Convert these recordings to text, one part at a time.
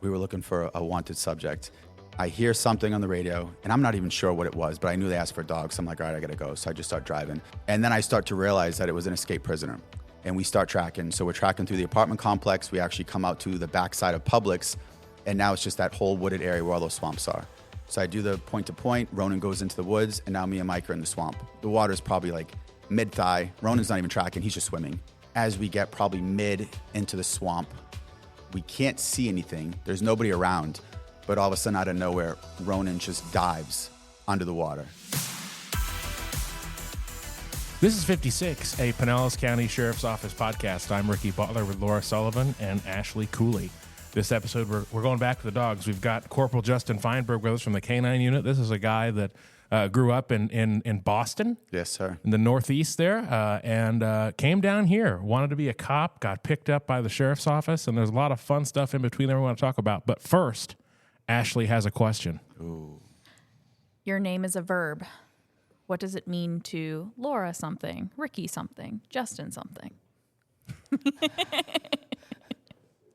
We were looking for a wanted subject. I hear something on the radio, and I'm not even sure what it was, but I knew they asked for a dog, so I'm like, all right, I gotta go. So I just start driving. And then I start to realize that it was an escaped prisoner. And we start tracking. So we're tracking through the apartment complex. We actually come out to the backside of Publix, and now it's just that whole wooded area where all those swamps are. So I do the point to point. Ronan goes into the woods, and now me and Mike are in the swamp. The water's probably like mid-thigh. Ronan's not even tracking. He's just swimming. As we get probably mid into the swamp, we can't see anything. There's nobody around. But all of a sudden, out of nowhere, Ronan just dives under the water. This is 56, a Pinellas County Sheriff's Office podcast. I'm Ricky Butler with Laura Sullivan and Ashley Cooley. This episode, we're going back to the dogs. We've got Corporal Justin Fineberg with us from the K-9 unit. This is a guy that grew up in Boston. Yes, sir. In the Northeast there, and came down here, wanted to be a cop, got picked up by the Sheriff's Office, and there's a lot of fun stuff in between that we want to talk about. But first, Ashley has a question. Ooh. Your name is a verb. What does it mean to Laura something, Ricky something, Justin something?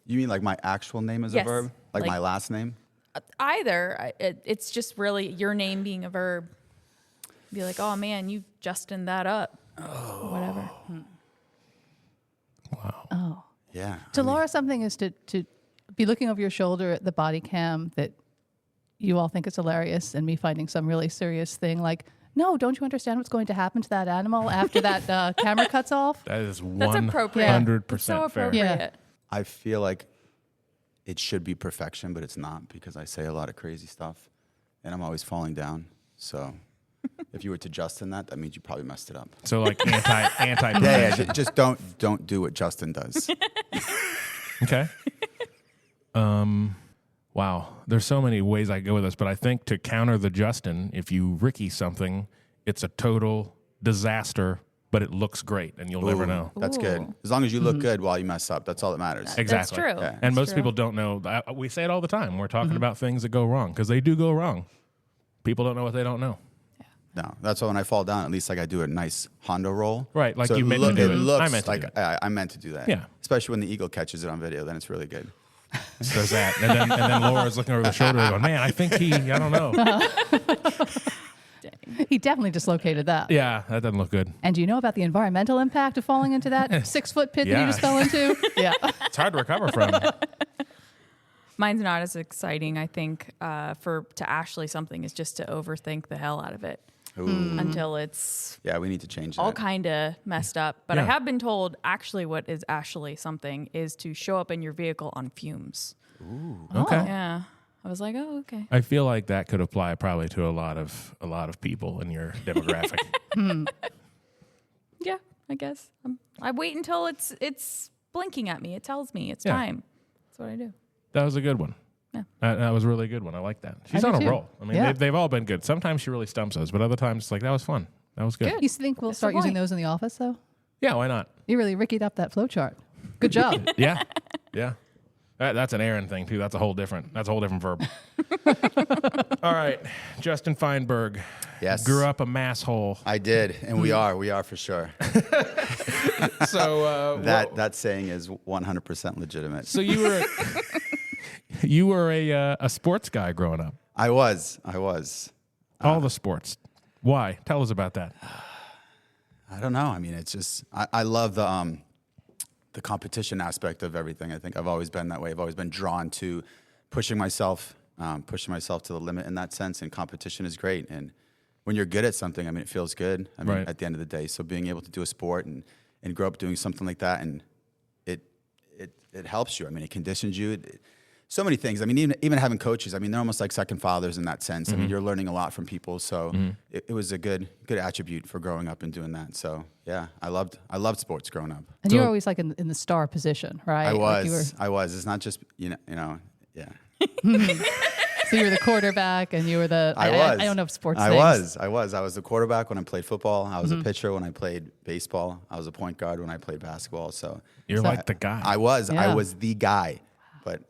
You mean like my actual name is Yes. a verb? Like my last name? Either. It's just really your name being a verb. Be like, oh man, you Justin that up. Oh. Whatever. Wow. Oh. Yeah. To Laura, something is to be looking over your shoulder at the body cam that you all think is hilarious, and me finding some really serious thing like, no, don't you understand what's going to happen to that animal after that camera cuts off? That is That's appropriate. 100% It's so fair. appropriate. Yeah. I feel like it should be perfection, but it's not because I say a lot of crazy stuff and I'm always falling down. So if you were to Justin that means you probably messed it up. So like anti. Yeah, just don't do what Justin does. Okay. Wow. There's so many ways I go with this, but I think to counter the Justin, if you Ricky something, it's a total disaster, but it looks great, and you'll never know. That's good. As long as you look good while you mess up, that's all that matters. Exactly. That's true. Yeah. And most true. people don't know. We say it all the time. We're talking about things that go wrong, because they do go wrong. People don't know what they don't know. No, that's why when I fall down, at least like I do a nice Hondo roll. Right, like So you it meant to do it. looks I meant to like do it. I meant to do that. Yeah. Especially when the eagle catches it on video, then it's really good. So there's that. And then Laura's looking over the shoulder and going, man, I think I don't know. He definitely dislocated that. Yeah, that doesn't look good. And do you know about the environmental impact of falling into that 6-foot pit that Yeah. you just fell into? Yeah. It's hard to recover from. Mine's not as exciting. I think to Ashley something is just to overthink the hell out of it until it's Yeah, we need to change all that. kind of messed up. But I Yeah. have been told actually what is Ashley something is to show up in your vehicle on fumes. Okay. Yeah. I was like, oh, okay. I feel like that could apply probably to a lot of people in your demographic. Yeah, I guess. I wait until it's blinking at me. It tells me it's Yeah. time. That's what I do. That was a good one. Yeah. That was a really good one. I like that. She's do on a too. roll. I mean, Yeah. they've all been good. Sometimes she really stumps us, but other times it's like, that was fun. That was good. You think we'll That's start the using point. those in the office, though? Yeah, why not? You really rickied up that flow chart. Good job. Yeah. Yeah. That's an Aaron thing, too. That's a whole different verb. All right. Justin Fineberg. Yes. Grew up a mass hole. I did, and we are for sure. So That saying is 100% legitimate. So you were a sports guy growing up. I was. All the sports. Why? Tell us about that. I don't know. I mean, it's just I love the competition aspect of everything. I think I've always been that way. I've always been drawn to pushing myself to the limit in that sense. And competition is great. And when you're good at something, I mean, it feels good. I mean, Right. at the end of the day. So being able to do a sport and grow up doing something like that, and it helps you. I mean, it conditions you. So many things. I mean, even having coaches, I mean, they're almost like second fathers in that sense. I mean, you're learning a lot from people. So it was a good attribute for growing up and doing that. So yeah, I loved sports growing up. And you're always like in the star position, right? I Like was. It's not just yeah. So you were the quarterback, and you were the. I was. I don't know if sports. I things. was. I was the quarterback when I played football. I was a pitcher when I played baseball. I was a point guard when I played basketball. So You're like the guy. I was. Yeah. I was the guy. But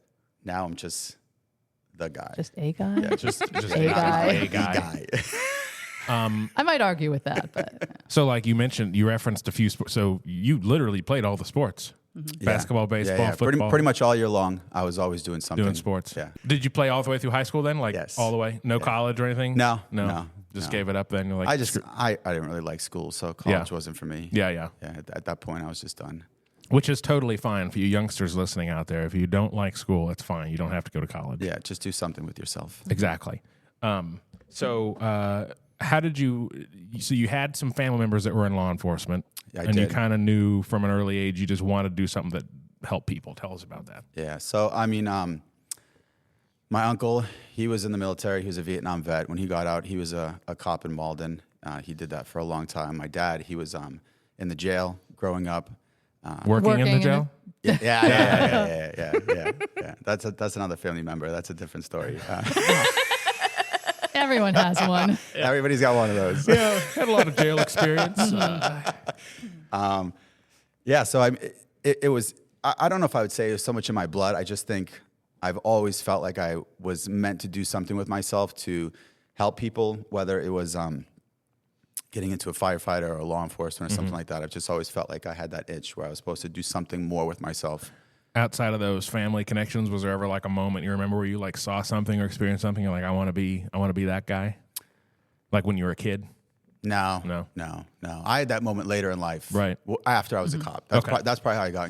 now I'm just the guy. Just a guy. yeah, just A guy. A the guy. guy. I might argue with that, but So like you mentioned, you referenced a few sports. So you literally played all the sports. Basketball, baseball, football. Pretty much all year long, I was always doing something. Doing sports. Yeah. Did you play all the way through high school then? Like Yes. all the way? No college or anything? No. Just gave it up then? You're like, I didn't really like school, so college wasn't for me. Yeah. At that point, I was just done. Which is totally fine for you youngsters listening out there. If you don't like school, it's fine. You don't have to go to college. Yeah, just do something with yourself. Exactly. How did you? So you had some family members that were in law enforcement, Yeah, I and did. you kind of knew from an early age you just wanted to do something that helped people. Tell us about that. Yeah. So I mean, my uncle, he was in the military. He was a Vietnam vet. When he got out, he was a cop in Malden. He did that for a long time. My dad, he was in the jail growing up. Working in the jail. Yeah. That's another family member. That's a different story. Everyone has one. Everybody's got one of those. Yeah, had a lot of jail experience. So it was. I don't know if I would say it was so much in my blood. I just think I've always felt like I was meant to do something with myself to help people, whether it was getting into a firefighter or law enforcement or something like that. I've just always felt like I had that itch where I was supposed to do something more with myself. Outside of those family connections, was there ever like a moment you remember where you like saw something or experienced something? You're like, I want to be that guy. Like when you were a kid. No. I had that moment later in life, right? After I was a cop. That's probably how I got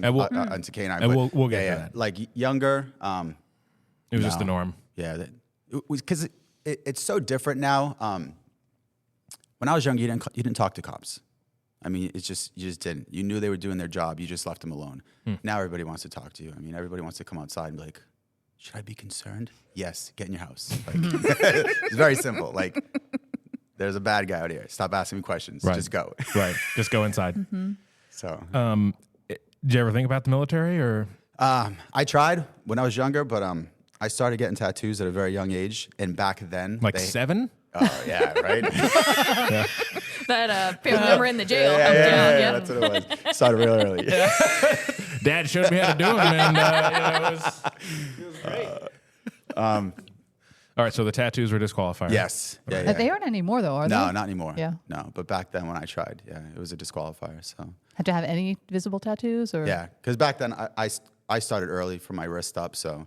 into K-9. And we'll get to that. Like younger, it was just the norm. Yeah, it was because it's so different now. When I was young, you didn't talk to cops. I mean, you just didn't. You knew they were doing their job. You just left them alone. Now everybody wants to talk to you. I mean, everybody wants to come outside and be like, should I be concerned? Yes, get in your house. Like, it's very simple. Like, there's a bad guy out here. Stop asking me questions. Right. Just go. Right. Just go inside. So, did you ever think about the military or? I tried when I was younger, but I started getting tattoos at a very young age. And back then, Like 7? Oh yeah, right. That family member in the jail. Yeah, that's what it was. Started real early. Dad showed me how to do them, and it was great. All right, so the tattoos were disqualified. Yes. Yeah. They aren't anymore, though, are they? No, not anymore. Yeah. No, but back then when I tried, it was a disqualifier. So. Had to have any visible tattoos, or Yeah, because back then I started early from my wrist up, so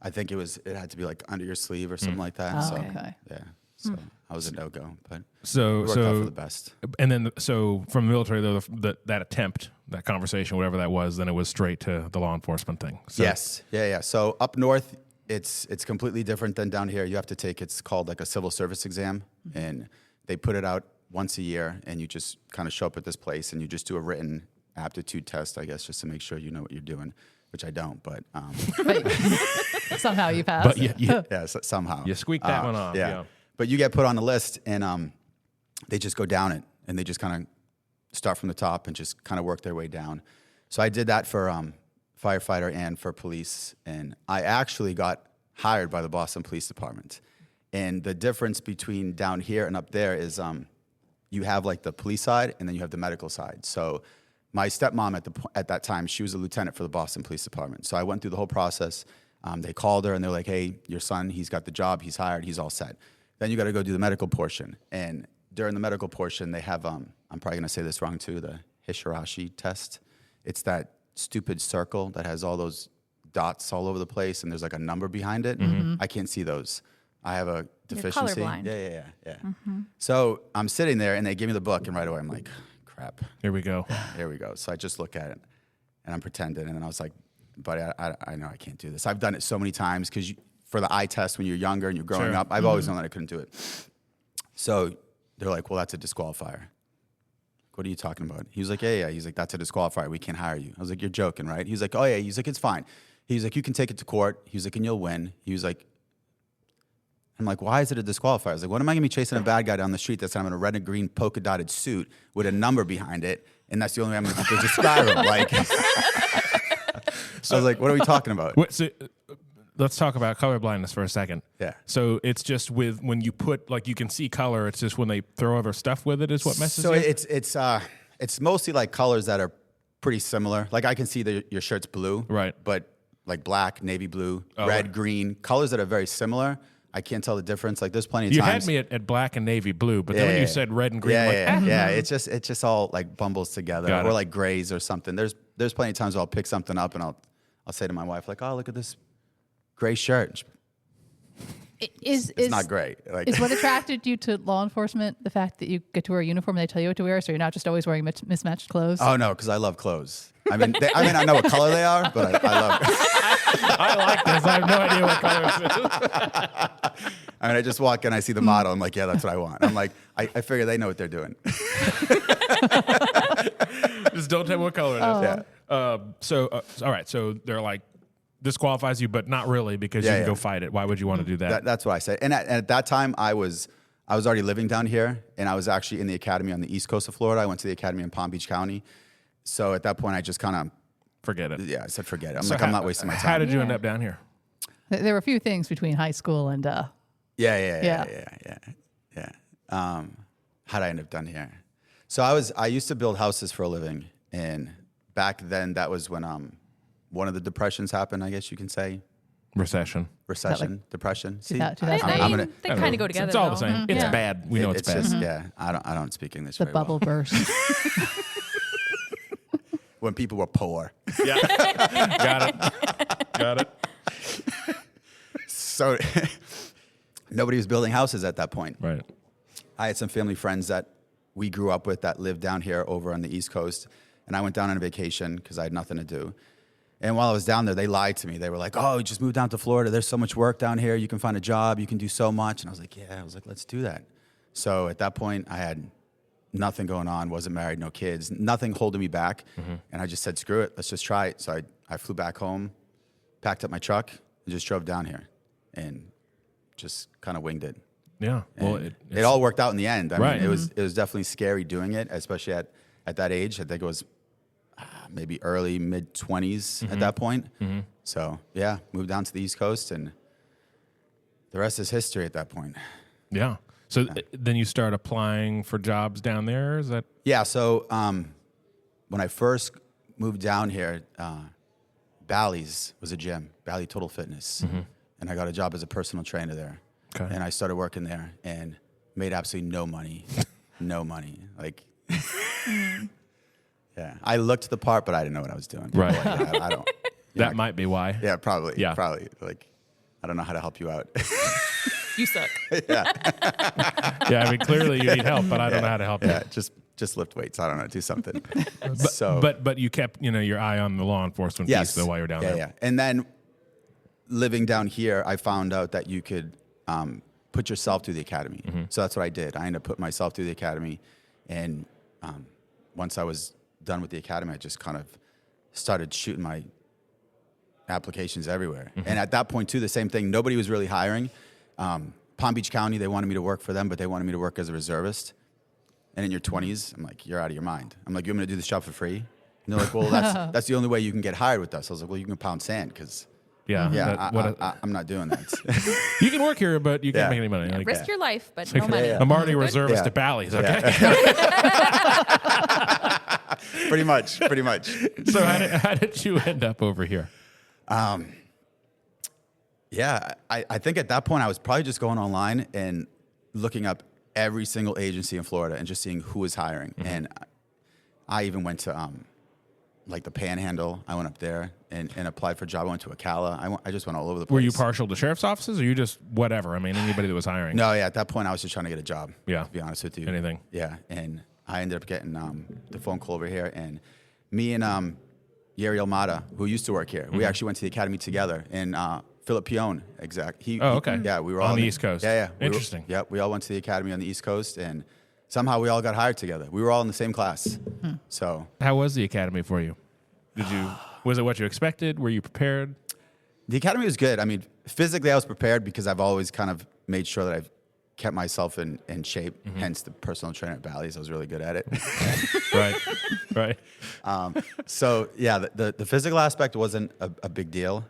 I think it had to be like under your sleeve or something like that. Oh, so okay. yeah, so I was a no-go, but So it worked out for the best. And then from the military though, that attempt, that conversation, whatever that was, then it was straight to the law enforcement thing. So, Yes. Yeah. So up north, it's completely different than down here. You have to take, it's called like a civil service exam, and they put it out once a year, and you just kind of show up at this place, and you just do a written aptitude test, I guess, just to make sure you know what you're doing, which I don't, but somehow you pass. But yeah, somehow. you squeaked that one off. Yeah. But you get put on the list, and they just go down it, and they just kind of start from the top and just kind of work their way down. So I did that for firefighter and for police, and I actually got hired by the Boston Police Department. And the difference between down here and up there is you have like the police side, and then you have the medical side. So my stepmom at that time, she was a lieutenant for the Boston Police Department. So I went through the whole process. They called her, and they're like, hey, your son, he's got the job, he's hired, he's all set. Then you got to go do the medical portion. And during the medical portion, they have, I'm probably going to say this wrong too, the Hishirashi test. It's that stupid circle that has all those dots all over the place, and there's like a number behind it. I can't see those. I have a deficiency. You're colorblind. Yeah. So I'm sitting there, and they give me the book, and right away I'm like, crap. Here we go. Here we go. So I just look at it, and I'm pretending, and then I was like, buddy, I know I can't do this. I've done it so many times because for the eye test when you're younger and you're growing up, I've always known that I couldn't do it. So they're like, well, that's a disqualifier. What are you talking about? He was like, yeah. He's like, that's a disqualifier. We can't hire you. I was like, you're joking, right? He's like, oh, yeah. He's like, it's fine. He's like, you can take it to court. He was like, and you'll win. He was like, I'm like, why is it a disqualifier? I was like, what am I going to be chasing a bad guy down the street that's in a red and green polka dotted suit with a number behind it, and that's the only way I'm going to describe him? Like, so I was like, what are we talking about? So, let's talk about color blindness for a second. Yeah. So it's just when you put, like, you can see color, it's just when they throw other stuff with it is what messes you? So it's mostly like colors that are pretty similar. Like I can see that your shirt's blue. Right. But like black, navy blue, red, green, colors that are very similar. I can't tell the difference. Like there's plenty of You times. had me at black and navy blue, but then when you said red and green, yeah. It's just all like bumbles together, Got or it. like grays or something. There's plenty of times where I'll pick something up and I'll say to my wife like, oh, look at this gray shirt. It's not great. Like, Is what attracted you to law enforcement the fact that you get to wear a uniform and they tell you what to wear, so you're not just always wearing mismatched clothes? oh no, because I love clothes. I mean, I know what color they are, but I love. I like this. I have no idea what color it is. I mean, I just walk in, I see the model, I'm like, yeah, that's what I want. I'm like, I figure they know what they're doing. Just don't tell me what color it is. Yeah. All right. So they're like, disqualifies you, but not really, because you can go fight it. Why would you want to do that? That's what I say. And at that time, I was already living down here, and I was actually in the academy on the east coast of Florida. I went to the academy in Palm Beach County. So at that point, I just kind of Forget it. I said forget it. I'm not wasting my time. How did you end up down here? There were a few things between high school and Yeah. How did I end up down here? So I used to build houses for a living, and back then that was when one of the depressions happened, I guess you can say. Recession. Depression. See, That- They, 2008? they kind of go together. It's all the though. same. It's Yeah. bad. We know it's bad. just I don't speak English the very bubble well. burst. When people were poor. Yeah. Got it. So nobody was building houses at that point. Right. I had some family friends that we grew up with that lived down here over on the East Coast, and I went down on a vacation because I had nothing to do. And while I was down there, they lied to me. They were like, oh, you just moved down to Florida. There's so much work down here. You can find a job. You can do so much. And I was like, yeah. I was like, let's do that. So at that point, I had nothing going on, wasn't married, no kids, nothing holding me back. And I just said, screw it. Let's just try it. So I flew back home, packed up my truck, and just drove down here and just kind of winged it. Yeah. Well, It all worked out in the end. I Right. mean, it was definitely scary doing it, especially at that age. I think it was maybe early, mid-20s at that point. So, yeah, moved down to the East Coast, and the rest is history at that point. Yeah. So then you start applying for jobs down there? Is that? Yeah, so when I first moved down here, Bally's was a gym, Bally Total Fitness. And I got a job as a personal trainer there. Okay. And I started working there and made absolutely no money. No money. Like, yeah. I looked the part, but I didn't know what I was doing. Right. Like, I don't. That might be why. Yeah, probably. Yeah. Probably. Like, I don't know how to help you out. You suck. Yeah, I mean, clearly you need help, but I don't know how to help you. Yeah, just lift weights. I don't know. Do something. But you kept your eye on the law enforcement piece though while you're down there. Yeah. And then living down here, I found out that you could put yourself through the academy. So that's what I did. I ended up putting myself through the academy, and once I was done with the academy, I just kind of started shooting my applications everywhere. And at that point too, the same thing. Nobody was really hiring. Palm Beach County, they wanted me to work for them, but they wanted me to work as a reservist. And in your 20s, I'm like, you're out of your mind. I'm like, you want me to do this job for free? And they're like, well, that's the only way you can get hired with us. I was like, well, you can pound sand, because I'm not doing that. You can work here, but you can't make any money. Yeah, Like, risk your life, but no money. I'm already a Good. reservist at Bally's. Okay. Pretty much. So how did you end up over here? Yeah, I think at that point I was probably just going online and looking up every single agency in Florida and just seeing who was hiring. And I even went to like the Panhandle. I went up there and applied for a job. I went to Ocala. I just went all over the place. Were you partial to sheriff's offices, or you just whatever? I mean, anybody that was hiring. No, yeah. At that point, I was just trying to get a job. Yeah. To be honest with you. Anything. Yeah, and I ended up getting the phone call over here, and me and Yeri Almada, who used to work here, we actually went to the academy together, and Philip Pione, exact. Okay. Yeah, we were all on the East Coast. Yeah. Interesting. We all went to the academy on the East Coast, and somehow we all got hired together. We were all in the same class. So How was the academy for you? Was it what you expected? Were you prepared? the academy was good. I mean, physically I was prepared because I've always kind of made sure that I've kept myself in shape, hence the personal trainer at Bally's. I was really good at it. Right. So, yeah, the physical aspect wasn't a big deal.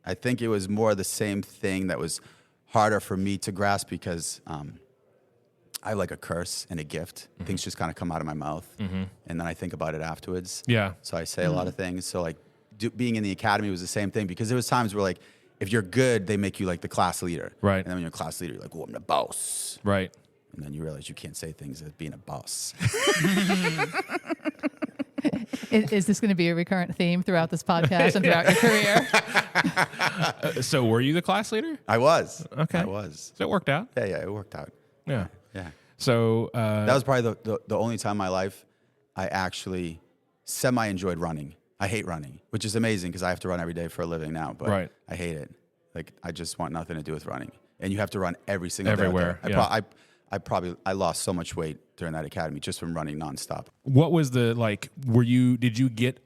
I think it was more the same thing that was harder for me to grasp because I have like a curse and a gift. Things just kind of come out of my mouth, and then I think about it afterwards. Yeah. So I say a lot of things. So, like, being in the academy was the same thing because there was times where, like, if you're good, they make you like the class leader. Right. And then when you're a class leader, you're like, oh, I'm the boss. Right. And then you realize you can't say things as being a boss. Is this going to be a recurrent theme throughout this podcast and throughout your career? So were you the class leader? I was. Okay. I was. So it worked out. Yeah, it worked out. Yeah. Yeah. So That was probably the only time in my life I actually semi-enjoyed running. I hate running, which is amazing because I have to run every day for a living now, but Right. I hate it. Like, I just want nothing to do with running. And you have to run every single Everywhere, day. I lost so much weight during that academy just from running nonstop. what was the like? Did you get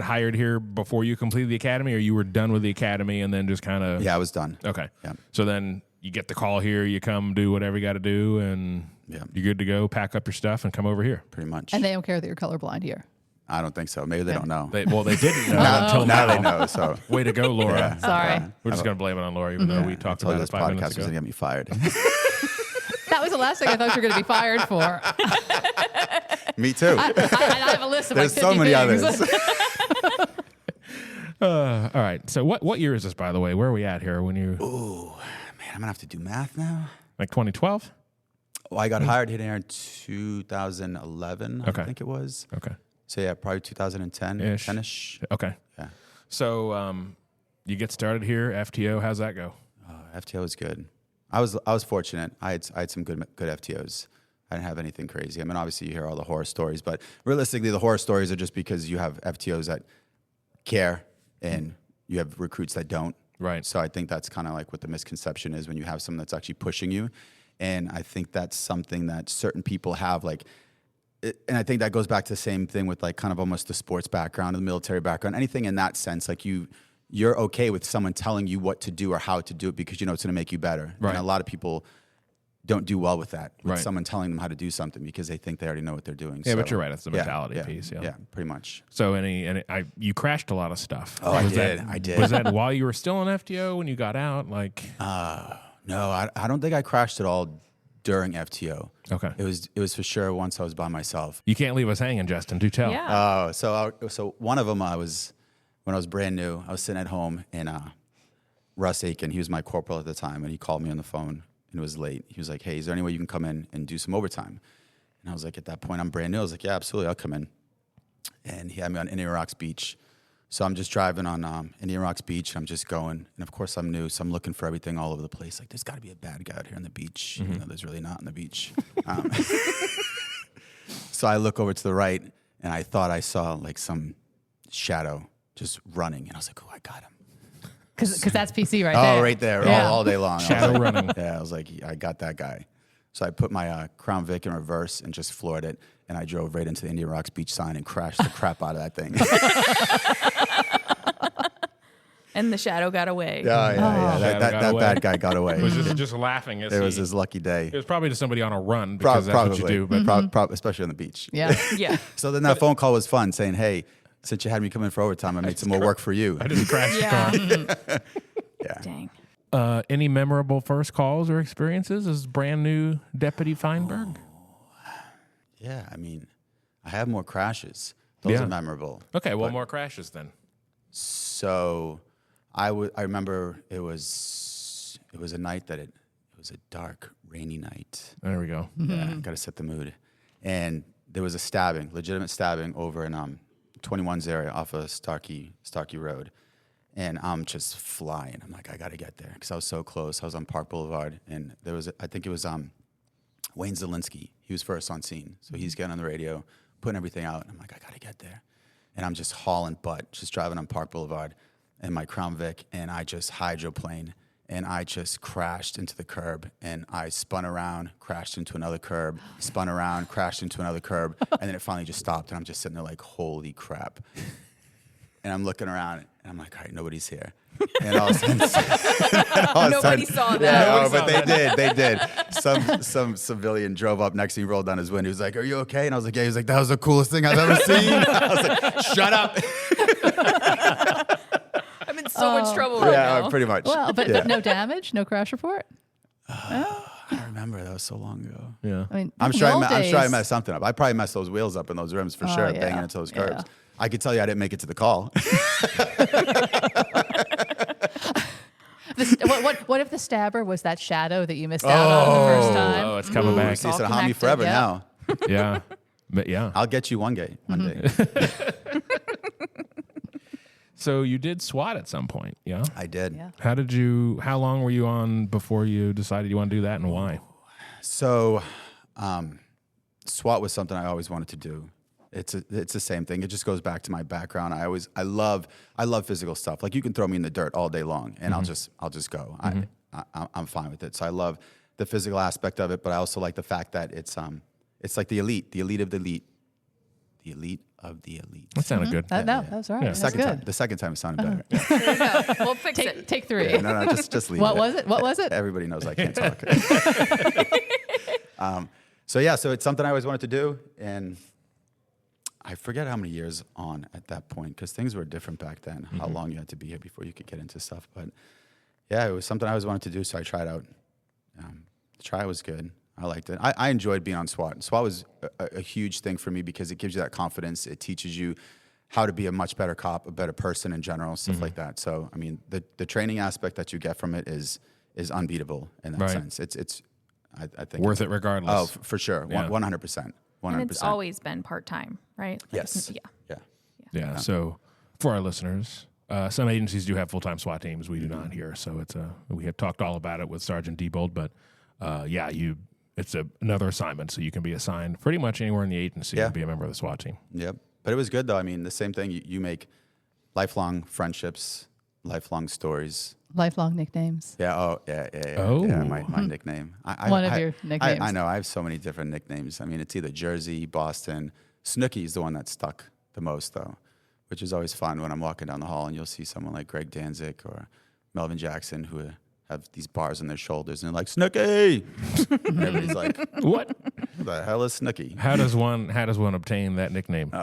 hired here before you completed the academy, or you were done with the academy and then just kind of? Yeah, I was done. Okay. Yeah. So then you get the call here, you come do whatever you got to do, and Yeah. you're good to go. Pack up your stuff and come over here. Pretty much. And they don't care that you're colorblind here. I don't think so. Maybe they don't know. They didn't know until now now. they know. So Way to go, Laura. Yeah. Sorry. We're just going to blame it on Laura, even though we talked I told about you it this 5 podcast minutes was ago. going to get me fired. That was the last thing I thought you were going to be fired for. Me too. I have a list of There's like 50 so many things. others. All right. So what year is this, by the way? Where are we at here? When you Ooh, man, I'm going to have to do math now. like 2012? Well, I got hired here in 2011, Okay. I think it was. Okay. So yeah, probably 2010, Ish. 10-ish. Okay. Yeah. So you get started here, FTO. How's that go? FTO was good. I was fortunate. I had some good FTOs. I didn't have anything crazy. I mean, obviously you hear all the horror stories, but realistically, the horror stories are just because you have FTOs that care and you have recruits that don't. Right. So I think that's kind of like what the misconception is when you have someone that's actually pushing you. And I think that's something that certain people have, like, and I think that goes back to the same thing with like kind of almost the sports background, the military background, anything in that sense. Like you're okay with someone telling you what to do or how to do it because you know it's going to make you better. Right. And a lot of people don't do well with that, with Right. someone telling them how to do something because they think they already know what they're doing. Yeah, So, but you're right. It's the mentality piece. Yeah. Yeah, pretty much. So you crashed a lot of stuff. Oh, I did. Was that while you were still in FTO when you got out? Like, No, I don't think I crashed at all during FTO. okay. It was for sure once I was by myself. You can't leave us hanging, Justin. Do tell. Yeah. So one of them when I was brand new, I was sitting at home and Russ Aiken, he was my corporal at the time, and he called me on the phone and it was late. He was like, "Hey, is there any way you can come in and do some overtime?" And I was like, at that point, I'm brand new. I was like, "Yeah, absolutely, I'll come in." And he had me on Indian Rocks Beach. So I'm just driving on Indian Rocks Beach, and I'm just going. And of course, I'm new, so I'm looking for everything all over the place. Like, there's got to be a bad guy out here on the beach. You know, there's really not on the beach. So I look over to the right, and I thought I saw like some shadow just running, and I was like, "Oh, I got him." Because that's PC right there. Oh, right there, Yeah. all day long. I was Shadow like- running. Yeah, I was like, I got that guy. So I put my Crown Vic in reverse and just floored it, and I drove right into the Indian Rocks Beach sign and crashed the crap out of that thing. And the shadow got away. Yeah. Shadow got That away. bad guy got away. It was just laughing. As It was he- his lucky day. It was probably just somebody on a run because that's what you do. But Especially on the beach. Yeah. Yeah. So then that phone call was fun, saying, "Hey, since you had me come in for overtime, I made some more work for you." I just crashed Yeah. the car. Yeah. Dang. Any memorable first calls or experiences as brand new Deputy Fineberg? Yeah, I mean, I have more crashes. Those Yeah. are memorable. Okay, well, more crashes then. So I remember it was a night that it was a dark, rainy night. There we go. Yeah, got to set the mood. And there was a stabbing, legitimate stabbing over in 21's area off of Starkey Road. And I'm just flying. I'm like, I got to get there because I was so close. I was on Park Boulevard, and there was, I think it was Wayne Zielinski. He was first on scene. So he's getting on the radio, putting everything out. And I'm like, I got to get there. And I'm just hauling butt, just driving on Park Boulevard in my Crown Vic, and I just hydroplaned, and I just crashed into the curb, and I spun around, crashed into another curb, spun around, crashed into another curb, and then it finally just stopped, and I'm just sitting there like, holy crap. And I'm looking around, and I'm like, all right, nobody's here. And all of a sudden, Nobody saw that. Yeah, Nobody saw but they did. Some civilian drove up next to me, rolled down his window. He was like, "Are you okay?" And I was like, "Yeah." He was like, "That was the coolest thing I've ever seen." I was like, "Shut up." I'm in so much trouble right now. Pretty much. Well, but Yeah. no damage, no crash report. I remember that was so long ago. Yeah. I mean, I'm in sure the old I days- messed something up. I probably messed those wheels up and those rims for sure, yeah. banging into those curbs. Yeah. I could tell you I didn't make it to the call. What if the stabber was that shadow that you missed out on the first time? Oh, it's coming back. See, it's All gonna haunt me connected, forever yeah. now. Yeah. But yeah. I'll get you one day. So you did SWAT at some point, yeah? I did. Yeah. How long were you on before you decided you want to do that, and why? So, SWAT was something I always wanted to do. It's the same thing. It just goes back to my background. I love physical stuff. Like you can throw me in the dirt all day long, and I'll just go. I'm fine with it. So I love the physical aspect of it, but I also like the fact that it's like the elite of the elite, the elite of the elite. That sounded good. That was all right. Yeah. That's Second good. time, the second time it sounded better. There you go. We'll fix it. Take three. Yeah, no, just leave What it. was it? What was it? Everybody knows I can't talk. So it's something I always wanted to do, and I forget how many years on at that point because things were different back then. How long you had to be here before you could get into stuff, but yeah, it was something I always wanted to do, so I tried out. The try was good. I liked it. I enjoyed being on SWAT. SWAT was a huge thing for me because it gives you that confidence. It teaches you how to be a much better cop, a better person in general, stuff like that. So, I mean, the training aspect that you get from it is unbeatable in that sense. It's I think Worth it regardless. Oh, for sure, Yeah. 100%. 100%. And it's always been part-time, right? Like, Yes. Yeah. Yeah. So for our listeners, some agencies do have full-time SWAT teams. We do not here. So we had talked all about it with Sergeant Diebold, but it's another assignment. So you can be assigned pretty much anywhere in the agency and be a member of the SWAT team. Yep. But it was good though. I mean, the same thing. You make lifelong friendships, lifelong stories. Lifelong nicknames. Yeah. Oh, yeah. Oh. Yeah, my nickname. One of your nicknames. I know. I have so many different nicknames. I mean, it's either Jersey, Boston. Snooki is the one that stuck the most, though, which is always fun when I'm walking down the hall and you'll see someone like Greg Danzig or Melvin Jackson who have these bars on their shoulders and they're like, Snooki! And everybody's like, What? who the hell is Snooki? How does one obtain that nickname?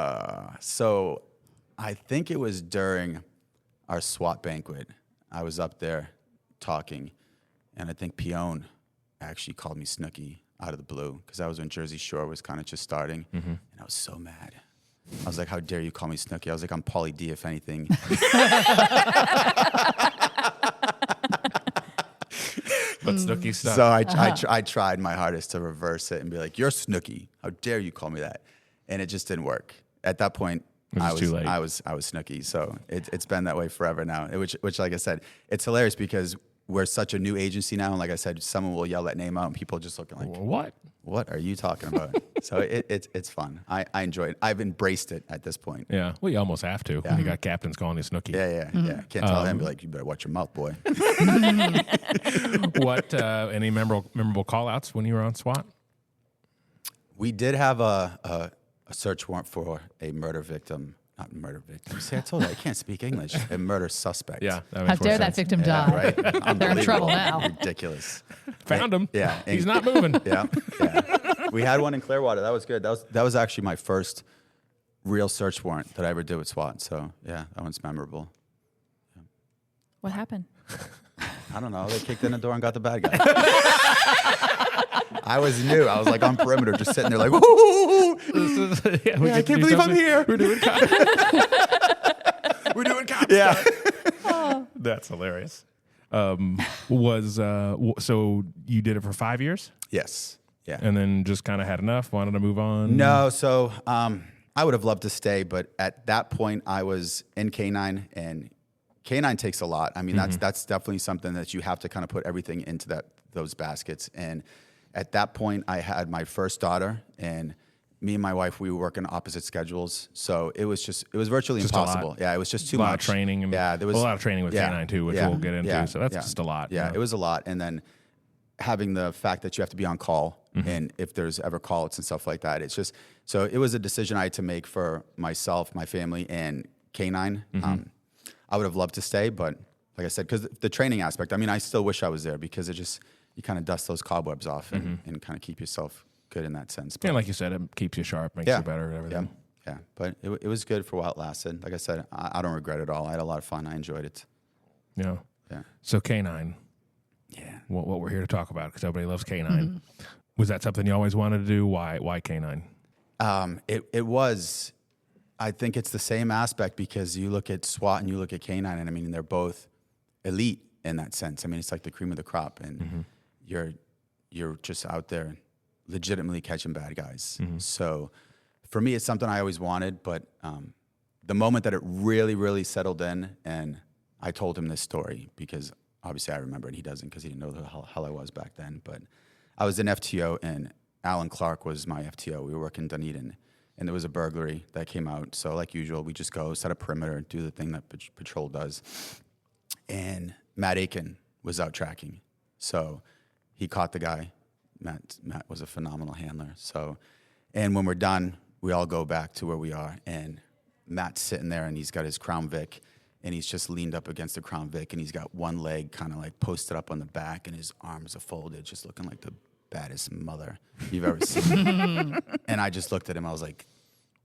So I think it was during our SWAT banquet. I was up there talking, and I think Pione actually called me Snooki out of the blue because that was when Jersey Shore was kind of just starting, and I was so mad. I was like, how dare you call me Snooki? I was like, I'm Pauly D, if anything. But Snooki stuck. So I tried my hardest to reverse it and be like, you're Snooki. How dare you call me that? And it just didn't work. At that point, was too late. I was Snooki. So it's been that way forever now. Which, like I said, it's hilarious because we're such a new agency now. And like I said, someone will yell that name out and people just looking like, what are you talking about? So it's fun. I enjoy it. I've embraced it at this point. Yeah. Well, you almost have to. Yeah. You got captains calling you Snooki. Yeah. Can't tell them, be like, you better watch your mouth, boy. What, any memorable call-outs when you were on SWAT? We did have a search warrant for a murder victim. Not murder victim. See, I told you I can't speak English. A murder suspect. Yeah. How dare that victim die? Right? They're in trouble now. Ridiculous. Found him. Yeah. He's not moving. Yeah. We had one in Clearwater. That was good. That was actually my first real search warrant that I ever did with SWAT. So yeah, that one's memorable. What happened? I don't know. They kicked in the door and got the bad guy. I was new. I was like on perimeter, just sitting there like, woo! I can't believe I'm here. We're doing cops. Yeah. That's hilarious. So you did it for 5 years? Yes. Yeah. And then just kind of had enough, wanted to move on? No. So I would have loved to stay, but at that point I was in K9, and K9 takes a lot. I mean, that's definitely something that you have to kind of put everything into those baskets. And at that point, I had my first daughter, and me and my wife, we were working opposite schedules. So it was virtually just impossible. Yeah, it was just too much. A lot of training. There was a lot of training with K9 too, which we'll get into. So that's just a lot. Yeah, it was a lot. And then having the fact that you have to be on call, and if there's ever call-outs and stuff like that, it's just, so it was a decision I had to make for myself, my family, and K9. I would have loved to stay, but like I said, because the training aspect, I mean, I still wish I was there because it just, you kind of dust those cobwebs off and kind of keep yourself good in that sense. But, yeah, like you said, it keeps you sharp, makes you better and everything. Yeah. But it was good for a while it lasted. Like I said, I don't regret it at all. I had a lot of fun. I enjoyed it. Yeah. So K9. Yeah. What we're here to talk about, because everybody loves K9. Was that something you always wanted to do? Why K9? It was. I think it's the same aspect because you look at SWAT and you look at K9, and I mean, they're both elite in that sense. I mean, it's like the cream of the crop, and you're just out there legitimately catching bad guys. So for me, it's something I always wanted, but the moment that it really, really settled in, and I told him this story because obviously I remember it, he doesn't because he didn't know the hell I was back then, but I was in FTO, and Alan Clark was my FTO. We were working Dunedin, and there was a burglary that came out. So like usual, we just go set a perimeter, do the thing that patrol does. And Matt Aiken was out tracking. So he caught the guy. Matt was a phenomenal handler. So, and when we're done, we all go back to where we are, and Matt's sitting there, and he's got his Crown Vic, and he's just leaned up against the Crown Vic, and he's got one leg kind of like posted up on the back, and his arms are folded, just looking like the baddest mother you've ever seen. And I just looked at him. I was like,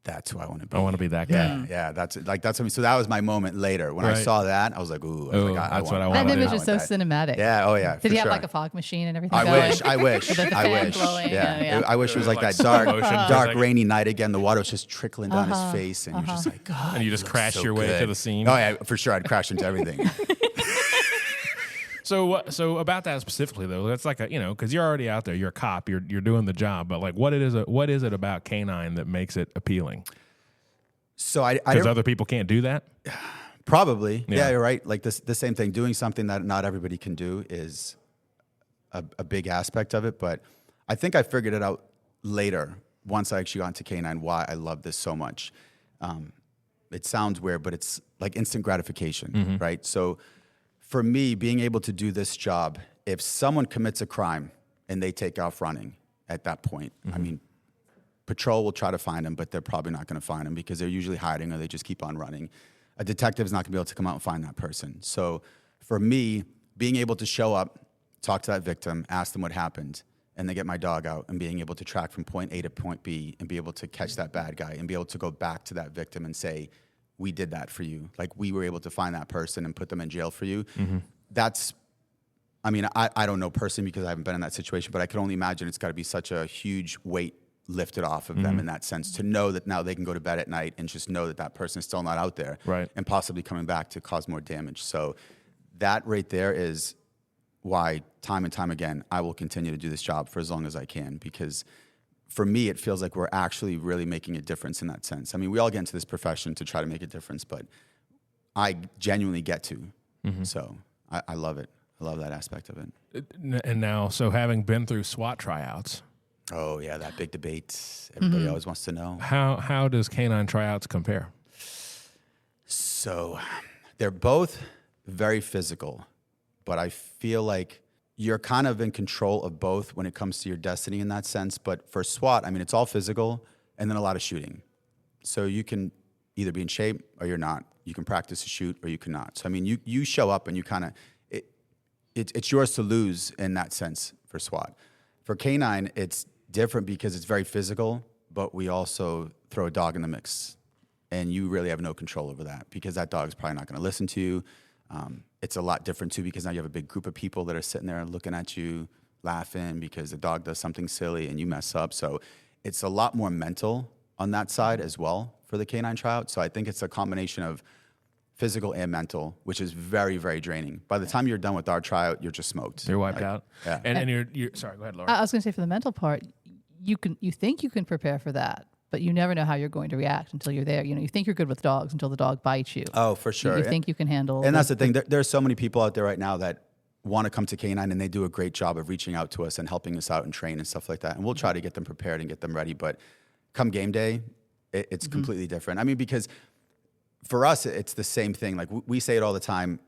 that's who I want to be. I want to be that guy. Yeah, that's what I mean. So that was my moment later. When I saw that, I was like, ooh, that's what I want. That image is so cinematic. Yeah, oh yeah. Did he have like a fog machine and everything? I wish. With the fan blowing, Yeah. I wish it was like that dark, rainy night again. The water was just trickling down his face, and you're just like, God. And you just crash your way to the scene. Oh yeah, for sure. I'd crash into everything. So about that specifically though, that's like because you're already out there, you're a cop, you're doing the job, but like what is it about K9 that makes it appealing? So because other people can't do that. Probably, yeah, you're right. Like the same thing, doing something that not everybody can do is a big aspect of it. But I think I figured it out later once I actually got into K9 why I love this so much. It sounds weird, but it's like instant gratification, right? So for me, being able to do this job, if someone commits a crime and they take off running at that point, I mean, patrol will try to find them, but they're probably not going to find them because they're usually hiding or they just keep on running. A detective is not going to be able to come out and find that person. So for me, being able to show up, talk to that victim, ask them what happened, and then get my dog out and being able to track from point A to point B and be able to catch that bad guy and be able to go back to that victim and say, we did that for you. Like we were able to find that person and put them in jail for you. That's, I mean, I don't know personally because I haven't been in that situation, but I can only imagine it's got to be such a huge weight lifted off of them in that sense to know that now they can go to bed at night and just know that that person is still not out there and possibly coming back to cause more damage. So that right there is why time and time again, I will continue to do this job for as long as I can, because for me, it feels like we're actually really making a difference in that sense. I mean, we all get into this profession to try to make a difference, but I genuinely get to. So I love it. I love that aspect of it. And now, so having been through SWAT tryouts. Oh, yeah, that big debate. Everybody always wants to know. How does K9 tryouts compare? So they're both very physical, but I feel like you're kind of in control of both when it comes to your destiny in that sense. But for SWAT, I mean, it's all physical and then a lot of shooting. So you can either be in shape or you're not. You can practice to shoot or you cannot. So, I mean, you show up and you kind of, it's yours to lose in that sense for SWAT. For K9, it's different because it's very physical, but we also throw a dog in the mix. And you really have no control over that because that dog's probably not going to listen to you. It's a lot different too because now you have a big group of people that are sitting there looking at you, laughing because the dog does something silly and you mess up. So it's a lot more mental on that side as well for the K9 tryout. So I think it's a combination of physical and mental, which is very, very draining. By the time you're done with our tryout, you're just smoked. You're wiped like, out. Yeah. And you're sorry, go ahead, Laura. I was going to say for the mental part, you think you can prepare for that, but you never know how you're going to react until you're there. You know, you think you're good with dogs until the dog bites you. Oh, for sure. You think you can handle. And that's the thing. There are so many people out there right now that want to come to K9 and they do a great job of reaching out to us and helping us out and train and stuff like that. And we'll try to get them prepared and get them ready. But come game day, it's completely different. I mean, because for us, it's the same thing. Like we say it all the time,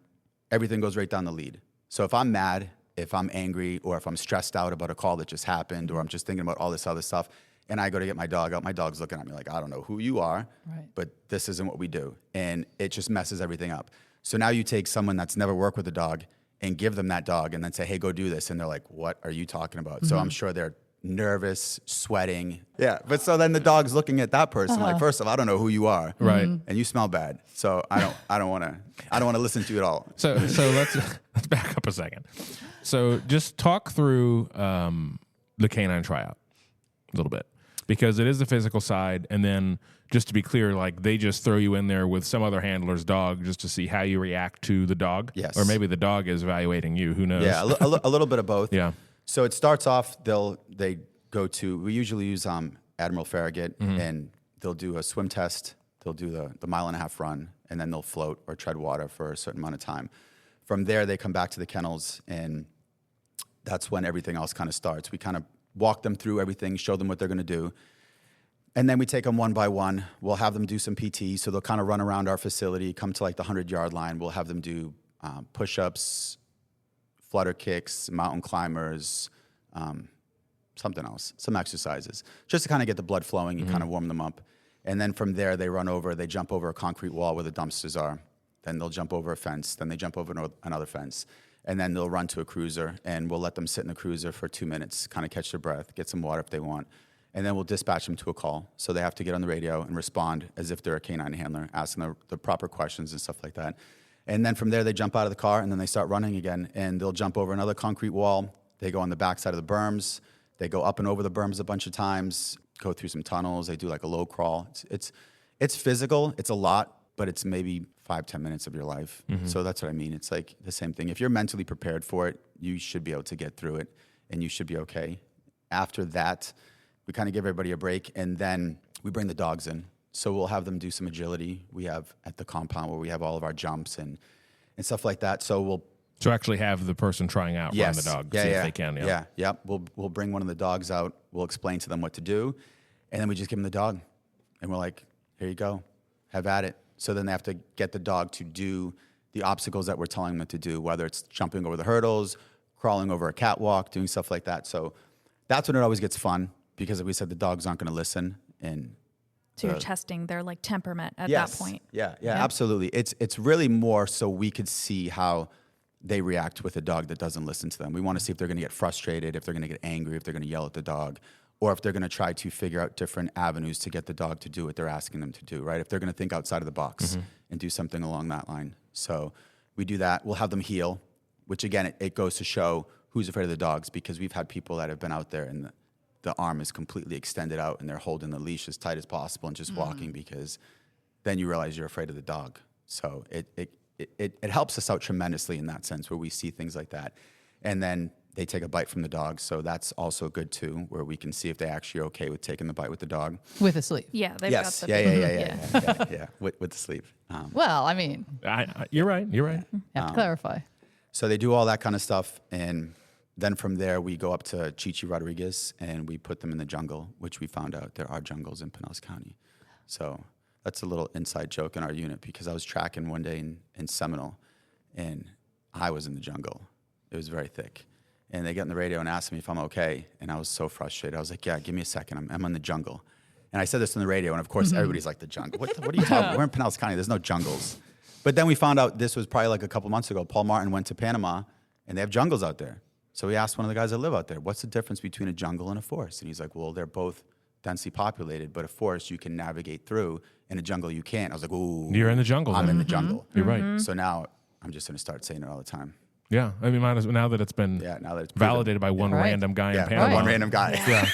everything goes right down the lead. So if I'm mad, if I'm angry, or if I'm stressed out about a call that just happened, or I'm just thinking about all this other stuff, and I go to get my dog out, my dog's looking at me like, I don't know who you are, but this isn't what we do. And it just messes everything up. So now you take someone that's never worked with a dog and give them that dog and then say, hey, go do this. And they're like, what are you talking about? So I'm sure they're nervous, sweating. Yeah. But so then the dog's looking at that person like, first of all, I don't know who you are. Right. And you smell bad. So I don't want to listen to you at all. So let's back up a second. So just talk through the K9 tryout a little bit. because it is the physical side. And then just to be clear, like they just throw you in there with some other handler's dog just to see how you react to the dog. Yes. Or maybe the dog is evaluating you. Who knows? Yeah, a little bit of both. Yeah. So it starts off, we usually use Admiral Farragut, and they'll do a swim test. They'll do the 1.5 mile run, and then they'll float or tread water for a certain amount of time. From there, they come back to the kennels, and that's when everything else kind of starts. We kind of walk them through everything, show them what they're going to do. And then we take them one by one. We'll have them do some PT. So they'll kind of run around our facility, come to like the 100-yard line. We'll have them do push-ups, flutter kicks, mountain climbers, something else, some exercises, just to kind of get the blood flowing and kind of warm them up. And then from there, they jump over a concrete wall where the dumpsters are. Then they'll jump over a fence. Then they jump over another fence. And then they'll run to a cruiser, and we'll let them sit in the cruiser for 2 minutes, kind of catch their breath, get some water if they want. And then we'll dispatch them to a call. So they have to get on the radio and respond as if they're a canine handler, asking the proper questions and stuff like that. And then from there, they jump out of the car, and then they start running again. And they'll jump over another concrete wall. They go on the backside of the berms. They go up and over the berms a bunch of times, go through some tunnels. They do like a low crawl. It's physical. It's a lot, but it's maybe 5-10 minutes of your life. So that's what I mean. It's like the same thing. If you're mentally prepared for it, you should be able to get through it, and you should be okay. After that, we kind of give everybody a break, and then we bring the dogs in. So we'll have them do some agility. We have at the compound where we have all of our jumps and stuff like that. So we'll actually have the person trying out run the dog, see if they can. Yeah. We'll bring one of the dogs out. We'll explain to them what to do, and then we just give them the dog, and we're like, here you go, have at it. So then they have to get the dog to do the obstacles that we're telling them to do, whether it's jumping over the hurdles, crawling over a catwalk, doing stuff like that. So that's when it always gets fun, because like we said, the dogs aren't going to listen. And so you're testing their like temperament at that point. Yeah, absolutely. It's really more so we could see how they react with a dog that doesn't listen to them. We want to see if they're going to get frustrated, if they're going to get angry, if they're going to yell at the dog, or if they're going to try to figure out different avenues to get the dog to do what they're asking them to do, right? If they're going to think outside of the box and do something along that line. So we do that. We'll have them heel, which again, it goes to show who's afraid of the dogs, because we've had people that have been out there and the arm is completely extended out and they're holding the leash as tight as possible and just walking, because then you realize you're afraid of the dog. So it helps us out tremendously in that sense, where we see things like that. And then they take a bite from the dog. So that's also good too, where we can see if they actually are okay with taking the bite with the dog. With a sleeve. Yeah, they've Yeah, with the sleeve. Well, I mean, You're right. you have to clarify. So they do all that kind of stuff. And then from there, we go up to Chichi Rodriguez and we put them in the jungle, which we found out there are jungles in Pinellas County. So that's a little inside joke in our unit, because I was tracking one day in Seminole and I was in the jungle. It was very thick. And they get on the radio and ask me if I'm okay. And I was so frustrated. I was like, yeah, give me a second. I'm in the jungle. And I said this on the radio. And of course, everybody's like, the jungle? What are you talking about? We're in Pinellas County. There's no jungles. But then we found out, this was probably like a couple months ago, Paul Martin went to Panama and they have jungles out there. So we asked one of the guys that live out there, what's the difference between a jungle and a forest? And he's like, well, they're both densely populated, but a forest you can navigate through, in a jungle you can't. I was like, ooh. You're in the jungle. I'm in the jungle. You're right. So now I'm just going to start saying it all the time. Yeah, I mean, now that it's been validated by one random guy in Panama. One random guy. Yeah.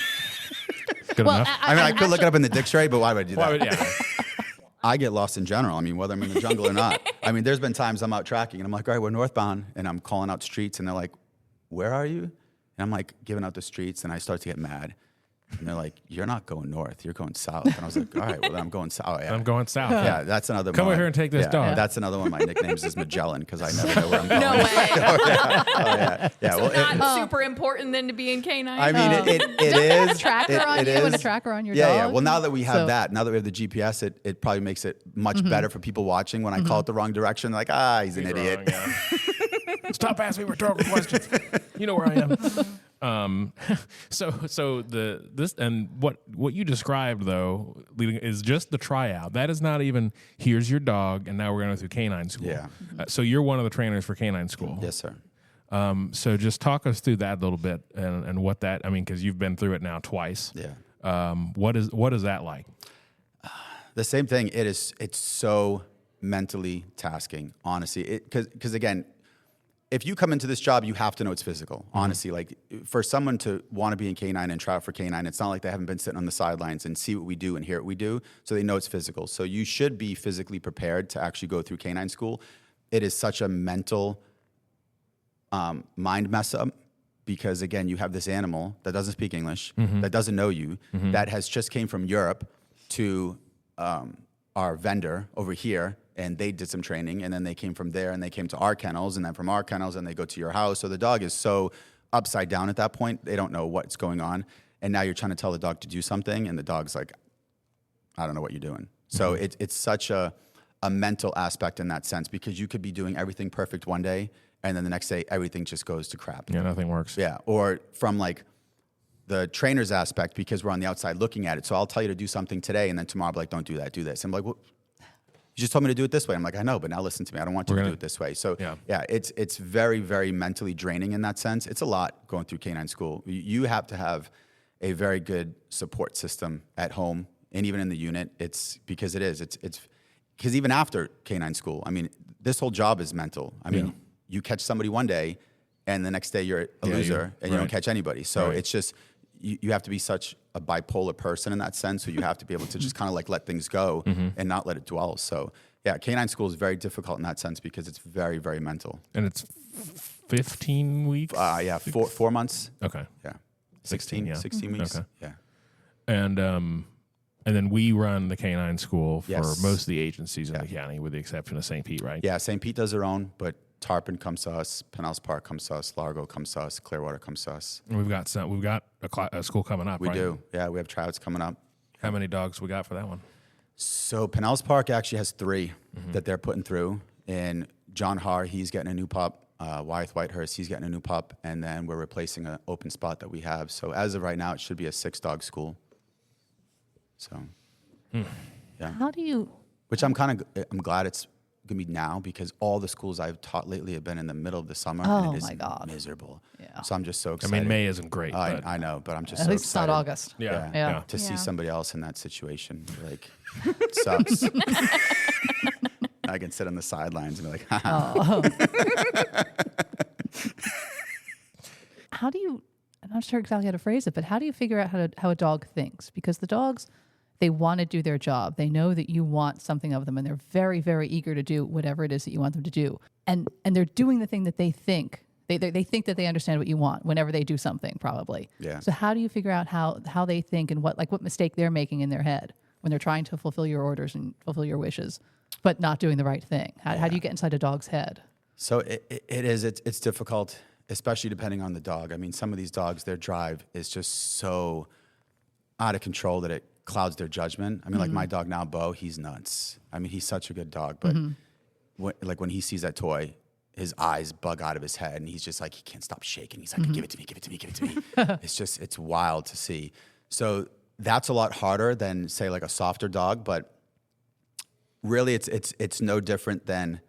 Good enough. I could look it up in the dictionary, but why would I do that? I get lost in general. I mean, whether I'm in the jungle or not. I mean, there's been times I'm out tracking and I'm like, all right, we're northbound, and I'm calling out streets, and they're like, where are you? And I'm like giving out the streets, and I start to get mad. And they're like, you're not going north, you're going south. And I was like, all right, well, then I'm going south. Oh, yeah. I'm going south. Yeah, that's another one. Come over here and take this dog. That's another one of my nicknames is Magellan, because I never know where I'm going. No way. Yeah. So not super important then to be in canine. I mean, it Have a is. tracker on you and a tracker on your dog. Yeah. Well, now that we have that, now that we have the GPS, it probably makes it much better for people watching. When I call it the wrong direction, they're like, he's an idiot. Wrong, yeah. Stop asking me rhetorical questions. You know where I am. What you described though is just the tryout. That is not even here's your dog and now we're going to go through canine school. Yeah. So you're one of the trainers for canine school. Yes, sir. So just talk us through that a little bit and what that, I mean, because you've been through it now twice. Yeah. What is that like? The same thing. It's so mentally tasking, honestly. Because again, if you come into this job, you have to know it's physical. Honestly, like for someone to want to be in K9 and try out for K9, it's not like they haven't been sitting on the sidelines and see what we do and hear what we do. So they know it's physical. So you should be physically prepared to actually go through K9 school. It is such a mental mind mess up because, again, you have this animal that doesn't speak English, that doesn't know you, that has just came from Europe to our vendor over here, and they did some training, and then they came from there, and they came to our kennels, and then from our kennels, and they go to your house. So the dog is so upside down at that point, they don't know what's going on. And now you're trying to tell the dog to do something, and the dog's like, I don't know what you're doing. So it's such a mental aspect in that sense, because you could be doing everything perfect one day, and then the next day, everything just goes to crap. Yeah, nothing works. Yeah, or from like the trainer's aspect, because we're on the outside looking at it. So I'll tell you to do something today, and then tomorrow I'll be like, don't do that, do this. I'm like, well, you just told me to do it this way. I'm like, I know, but now listen to me. I don't want you to do it this way. So yeah, it's very, very mentally draining in that sense. It's a lot going through K9 school. You have to have a very good support system at home and even in the unit. It's because because even after K9 school, I mean, this whole job is mental. I mean, you catch somebody one day, and the next day you're a loser, and you don't catch anybody. So it's just, you have to be such a bipolar person in that sense. So you have to be able to just kind of like let things go and not let it dwell. So yeah, K9 school is very difficult in that sense because it's very, very mental. And it's 15 weeks? Yeah, 4 months. Okay. Yeah. 16 weeks. Okay. Yeah. And then we run the K9 school for Yes. most of the agencies in the county, with the exception of St. Pete, right? Yeah, St. Pete does their own, but Tarpon comes to us, Pinellas Park comes to us, Largo comes to us, Clearwater comes to us. And we've got a school coming up, We right? do. Yeah, we have tryouts coming up. How many dogs we got for that one? So Pinellas Park actually has 3 that they're putting through. And John Haar, he's getting a new pup. Wyeth Whitehurst, he's getting a new pup. And then we're replacing an open spot that we have. So as of right now, it should be a 6-dog school. So, yeah. How do you? Which I'm glad it's going to be now, because all the schools I've taught lately have been in the middle of the summer. Oh, and it is my God. miserable. Yeah. So I'm just so excited. I mean, May isn't great. But I know, but I'm just At so least excited. it's not August. Yeah. To see somebody else in that situation, like, it sucks. I can sit on the sidelines and be like, How do you? I'm not sure exactly how to phrase it, but how do you figure out how a dog thinks? Because the dogs, they want to do their job. They know that you want something of them, and they're very, very eager to do whatever it is that you want them to do. And they're doing the thing that they think. They think that they understand what you want whenever they do something, probably. Yeah. So how do you figure out how they think and what mistake they're making in their head when they're trying to fulfill your orders and fulfill your wishes, but not doing the right thing? How do you get inside a dog's head? So it's difficult, especially depending on the dog. I mean, some of these dogs, their drive is just so out of control that it clouds their judgment. I mean, like my dog now, Beau, he's nuts. I mean, he's such a good dog, but when he sees that toy, his eyes bug out of his head, and he's just like, he can't stop shaking. He's like, give it to me, give it to me, give it to me. It's wild to see. So that's a lot harder than, say, like a softer dog, but really it's no different than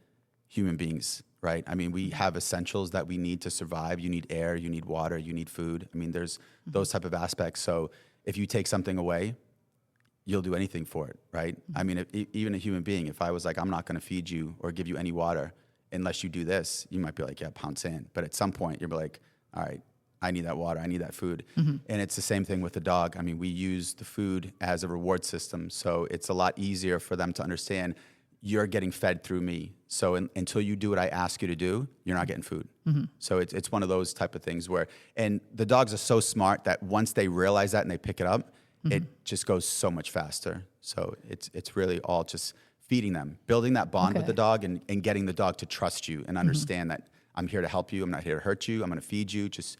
human beings, right? I mean, we have essentials that we need to survive. You need air, you need water, you need food. I mean, there's those type of aspects. So if you take something away, you'll do anything for it, right? I mean, even a human being, if I was like, I'm not going to feed you or give you any water unless you do this, you might be like, yeah, pounce in. But at some point, you'll be like, all right, I need that water, I need that food. And it's the same thing with the dog. I mean, we use the food as a reward system, so it's a lot easier for them to understand you're getting fed through me. So until you do what I ask you to do, you're not getting food. So it's one of those type of things where, and the dogs are so smart that once they realize that and they pick it up, it just goes so much faster. So it's really all just feeding them, building that bond with the dog, and getting the dog to trust you and understand that I'm here to help you. I'm not here to hurt you. I'm going to feed you. Just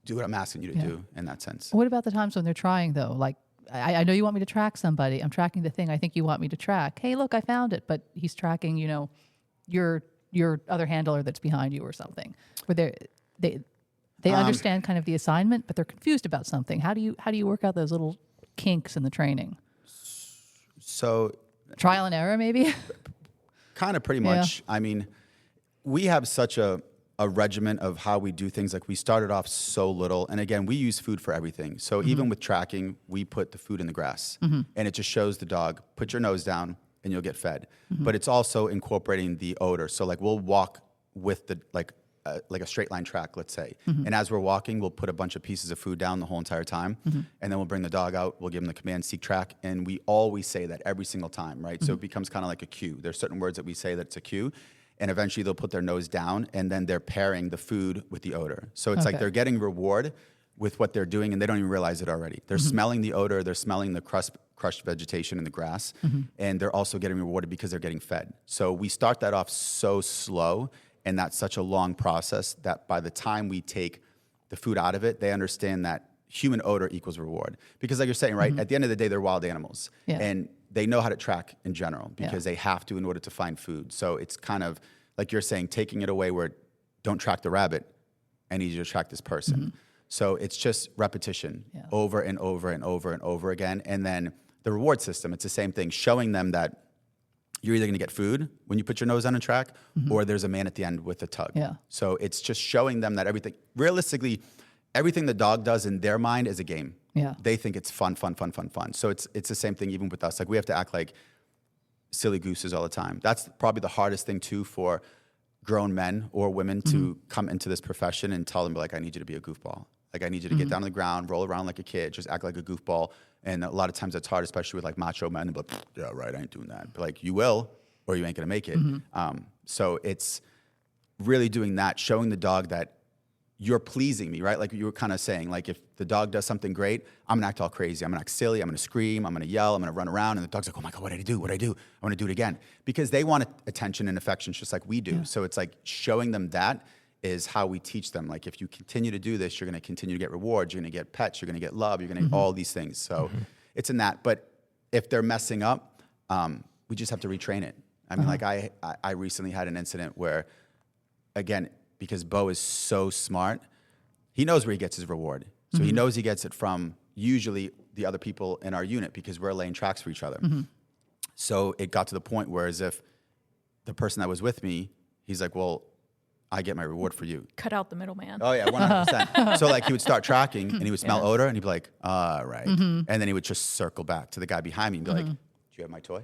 do what I'm asking you to do in that sense. What about the times when they're trying, though? Like, I know you want me to track somebody. I'm tracking the thing I think you want me to track. Hey, look, I found it. But he's tracking, your other handler that's behind you or something. Where they understand kind of the assignment, but they're confused about something. How do you work out those little kinks in the training? So trial and error, maybe? Kind of pretty much. I mean, we have such a regimen of how we do things. Like, we started off so little. And again, we use food for everything. So even with tracking, we put the food in the grass. And it just shows the dog, put your nose down and you'll get fed. But it's also incorporating the odor. So like, we'll walk with like a straight line track, let's say. And as we're walking, we'll put a bunch of pieces of food down the whole entire time. And then we'll bring the dog out. We'll give him the command, seek, track. And we always say that every single time, right? So it becomes kind of like a cue. There's certain words that we say that it's a cue. And eventually they'll put their nose down, and then they're pairing the food with the odor. So it's like they're getting reward with what they're doing, and they don't even realize it already. They're smelling the odor. They're smelling the crushed vegetation in the grass. And they're also getting rewarded because they're getting fed. So we start that off so slow, and that's such a long process that by the time we take the food out of it, they understand that human odor equals reward. Because like you're saying, right, at the end of the day, they're wild animals. And they know how to track in general because they have to in order to find food. So it's kind of like you're saying, taking it away where don't track the rabbit, I need you to track this person. So it's just repetition over and over and over and over again. And then the reward system, it's the same thing, showing them that you're either going to get food when you put your nose on a track or there's a man at the end with a tug. So it's just showing them that everything, realistically, everything the dog does in their mind is a game. They think it's fun. So it's the same thing even with us. Like we have to act like silly gooses all the time. That's probably the hardest thing too for grown men or women to come into this profession and tell them like, I need you to be a goofball. Like I need you to get down on the ground, roll around like a kid, just act like a goofball. And a lot of times that's hard, especially with like macho men. But yeah, right, I ain't doing that. But like you will, or you ain't gonna make it. So it's really doing that, showing the dog that you're pleasing me, right? Like you were kind of saying, like if the dog does something great, I'm gonna act all crazy. I'm gonna act silly. I'm gonna scream. I'm gonna yell. I'm gonna run around. And the dog's like, oh my God, what did I do? What did I do? I want to do it again. Because they want attention and affection just like we do. So it's like showing them that is how we teach them. Like if you continue to do this, you're gonna continue to get rewards. You're gonna get pets. You're gonna get love. You're gonna get all these things. So it's in that. But if they're messing up, we just have to retrain it. I mean, like I recently had an incident where, again, because Beau is so smart, he knows where he gets his reward. So he knows he gets it from usually the other people in our unit because we're laying tracks for each other. So it got to the point where as if the person that was with me, he's like, well, I get my reward for you. Cut out the middleman. Oh, yeah, 100%. So like he would start tracking and he would smell odor and he'd be like, all right. And then he would just circle back to the guy behind me and be like, do you have my toy?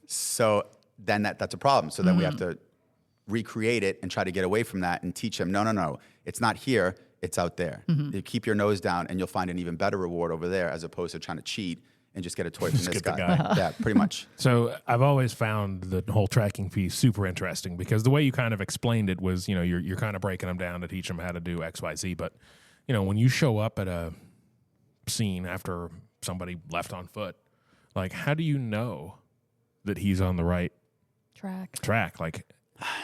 So then that's a problem. So then we have to recreate it and try to get away from that and teach him, no, it's not here, it's out there. You keep your nose down and you'll find an even better reward over there as opposed to trying to cheat and just get a toy from this guy. Yeah, pretty much. So I've always found the whole tracking piece super interesting because the way you kind of explained it was, you know, you're kind of breaking them down to teach them how to do X, Y, Z. But, you know, when you show up at a scene after somebody left on foot, like, how do you know that he's on the right track? Like,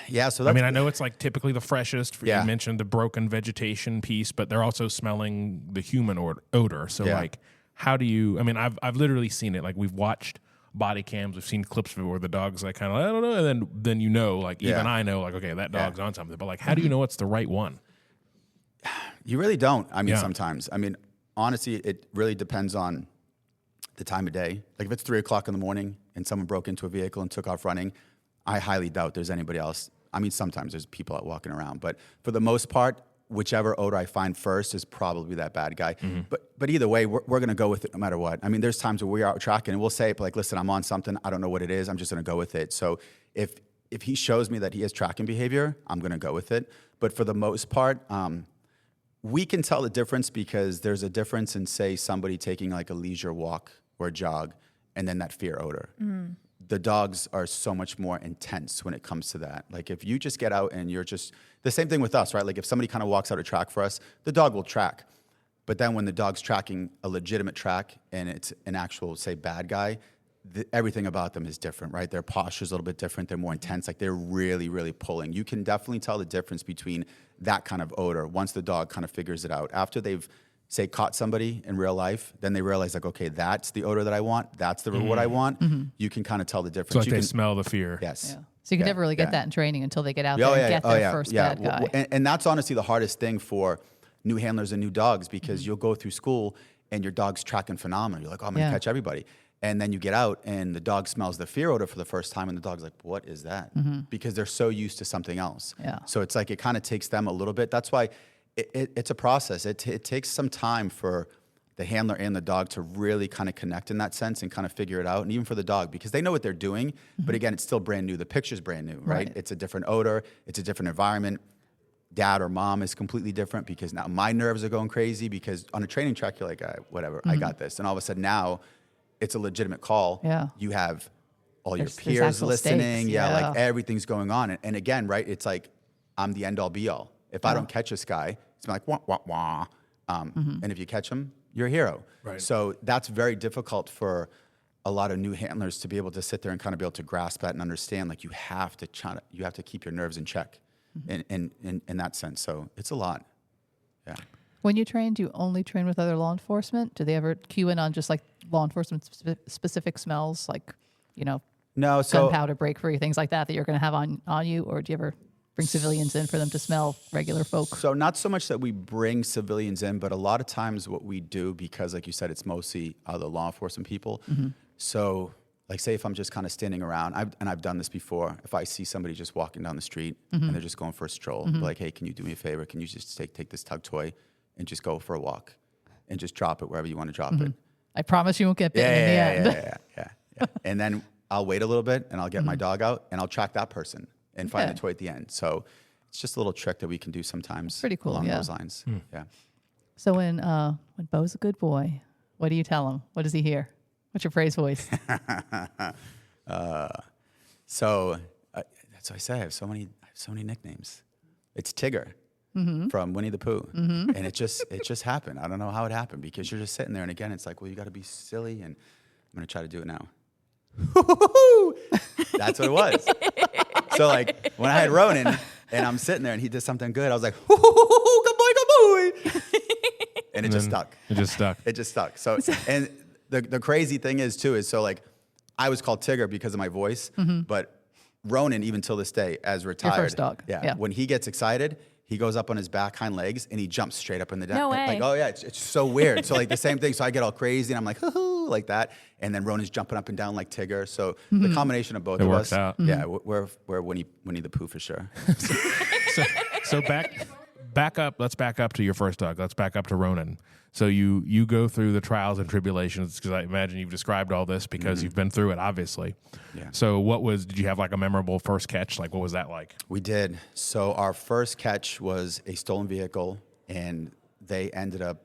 yeah, so I mean, I know it's like typically the freshest. Yeah. You mentioned the broken vegetation piece, but they're also smelling the human odor. So, like, how do you? I mean, I've literally seen it. Like, we've watched body cams, we've seen clips of it where the dog's like kind of I don't know, and then you know, like even I know, like okay, that dog's on something. But like, how do you know it's the right one? You really don't. I mean, sometimes. I mean, honestly, it really depends on the time of day. Like if it's 3 o'clock in the morning and someone broke into a vehicle and took off running, I highly doubt there's anybody else. I mean, sometimes there's people out walking around, but for the most part, whichever odor I find first is probably that bad guy. But either way, we're going to go with it no matter what. I mean, there's times where we're out tracking and we'll say, like, listen, I'm on something. I don't know what it is. I'm just going to go with it. So if he shows me that he has tracking behavior, I'm going to go with it. But for the most part, we can tell the difference because there's a difference in, say, somebody taking like a leisure walk or a jog and then that fear odor. The dogs are so much more intense when it comes to that. Like if you just get out and you're just, the same thing with us, right? Like if somebody kind of walks out a track for us, the dog will track. But then when the dog's tracking a legitimate track and it's an actual, say, bad guy, everything about them is different, right? Their posture's a little bit different. They're more intense. Like they're really, really pulling. You can definitely tell the difference between that kind of odor once the dog kind of figures it out. After they've, say, caught somebody in real life, then they realize like, okay, that's the odor that I want. That's the reward I want. You can kind of tell the difference. So like you they can smell the fear. Yes. Yeah. So you can never really get that in training until they get out there and get their first bad guy. And that's honestly the hardest thing for new handlers and new dogs because you'll go through school and your dog's tracking phenomenal. You're like, oh, I'm going to catch everybody. And then you get out and the dog smells the fear odor for the first time and the dog's like, what is that? Because they're so used to something else. So it's like it kind of takes them a little bit. That's why it's a process. It takes some time for the handler and the dog to really kind of connect in that sense and kind of figure it out. And even for the dog, because they know what they're doing, but again, it's still brand new. The picture's brand new, right? It's a different odor. It's a different environment. Dad or mom is completely different because now my nerves are going crazy because on a training track, you're like, whatever, I got this. And all of a sudden now it's a legitimate call. Yeah. You have all your There's peers actual listening. stakes. Yeah, like everything's going on. And again, right, it's like I'm the end all be all. If I don't catch this guy, it's like, wah, wah, wah. And if you catch him, you're a hero. Right. So that's very difficult for a lot of new handlers to be able to sit there and kind of be able to grasp that and understand, like you have to keep your nerves in check in that sense. So it's a lot. Yeah. When you train, do you only train with other law enforcement? Do they ever cue in on just like law enforcement specific smells, like, No, so gunpowder, break free, things like that you're going to have on you? Or do you ever bring civilians in for them to smell regular folk? So not so much that we bring civilians in, but a lot of times what we do, because like you said, it's mostly other law enforcement people. So like say if I'm just kind of standing around, I've done this before. If I see somebody just walking down the street and they're just going for a stroll, like, hey, can you do me a favor? Can you just take this tug toy and just go for a walk and just drop it wherever you want to drop it? I promise you won't get bitten in the end. Yeah. And then I'll wait a little bit and I'll get my dog out and I'll track that person and find the toy at the end. So it's just a little trick that we can do sometimes. Pretty cool, along those lines. Yeah. So when Beau's a good boy, what do you tell him? What does he hear? What's your praise voice? So that's what I say. I have so many nicknames. It's Tigger from Winnie the Pooh, and it just happened. I don't know how it happened because you're just sitting there, and again, it's like, well, you got to be silly, and I'm gonna try to do it now. That's what it was. So like when I had Ronan, and I'm sitting there, and he did something good, I was like, good boy, and it just stuck. It just stuck. It just stuck. So and. The crazy thing is so like I was called Tigger because of my voice, but Ronan, even till this day, as retired, your first dog. Yeah. When he gets excited, he goes up on his back hind legs and he jumps straight up in the deck. No way. Like, oh yeah, it's so weird. So like the same thing. So I get all crazy and I'm like, hoo-hoo, like that. And then Ronan's jumping up and down like Tigger. So the combination of both of works us. out. Yeah, we're Winnie the Pooh for sure. So back up. Let's back up to your first dog. Let's back up to Ronan. So you go through the trials and tribulations, because I imagine you've described all this because you've been through it, obviously. Yeah. So did you have like a memorable first catch? Like what was that like? We did. So our first catch was a stolen vehicle, and they ended up,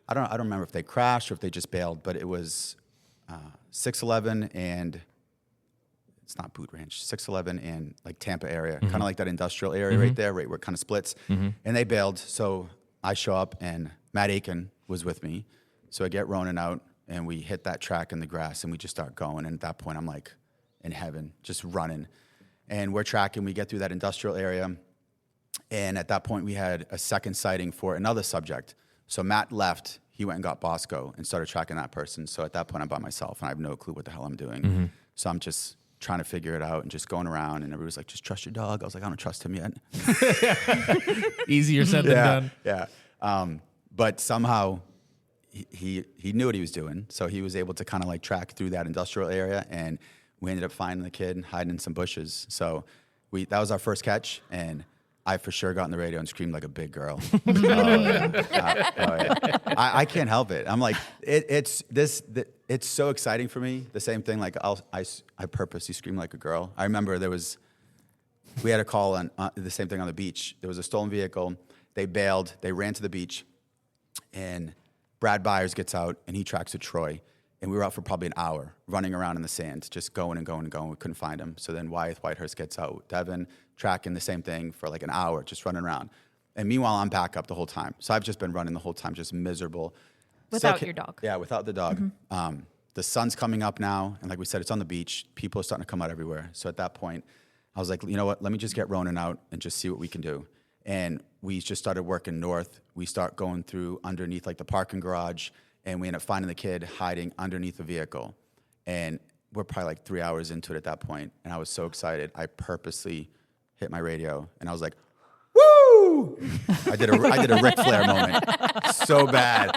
I don't remember if they crashed or if they just bailed, but it was 611 and it's not Boot Ranch, 611 and like Tampa area, kind of like that industrial area right there, right where it kind of splits. And they bailed. So I show up and Matt Aiken was with me. So I get Ronan out and we hit that track in the grass and we just start going. And at that point I'm like in heaven, just running. And we're tracking, we get through that industrial area. And at that point we had a second sighting for another subject. So Matt left, he went and got Bosco and started tracking that person. So at that point I'm by myself and I have no clue what the hell I'm doing. So I'm just trying to figure it out and just going around, and everybody was like, just trust your dog. I was like, I don't trust him yet. Easier said than done. Yeah. But somehow he knew what he was doing. So he was able to kind of like track through that industrial area, and we ended up finding the kid hiding in some bushes. So that was our first catch, and I for sure got on the radio and screamed like a big girl. I can't help it. I'm like, it's so exciting for me. The same thing, like I purposely scream like a girl. I remember we had a call on the same thing on the beach. There was a stolen vehicle. They bailed. They ran to the beach, and Brad Byers gets out and he tracks with Troy. And we were out for probably an hour running around in the sand, just going and going and going. We couldn't find him. So then Wyeth Whitehurst gets out with Devin, tracking the same thing for like an hour, just running around. And meanwhile, I'm back up the whole time. So I've just been running the whole time, just miserable. Without your dog. Yeah, without the dog. The sun's coming up now. And like we said, it's on the beach. People are starting to come out everywhere. So at that point, I was like, you know what? Let me just get Ronan out and just see what we can do. And we just started working north. We start going through underneath like the parking garage. And we end up finding the kid hiding underneath the vehicle. And we're probably like 3 hours into it at that point. And I was so excited. I purposely hit my radio. And I was like, woo! I did a Ric Flair moment. So bad.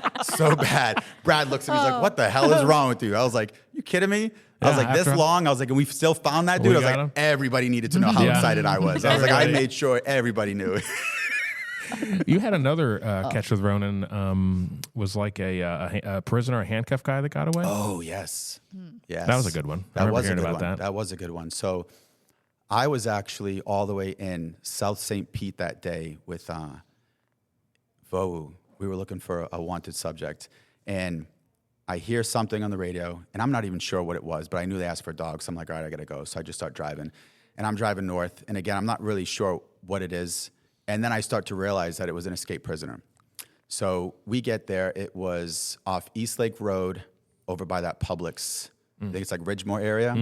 Brad looks at me, he's like, what the hell is wrong with you? I was like, you kidding me? I was like, this long? I was like, and we still found that dude? I was like, everybody needed to know how excited I was. I was like, I made sure everybody knew. You had another catch with Ronan. Was like a prisoner, a handcuff guy that got away. Oh, yes. Yes. That was a good one. I That remember was a hearing good about one. that. That was a good one. So I was actually all the way in South St. Pete that day with Beau. We were looking for a wanted subject. And I hear something on the radio, and I'm not even sure what it was, but I knew they asked for a dog. So I'm like, all right, I got to go. So I just start driving. And I'm driving north. And again, I'm not really sure what it is. And then I start to realize that it was an escaped prisoner. So we get there. It was off East Lake Road over by that Publix. I think it's like Ridgemore area.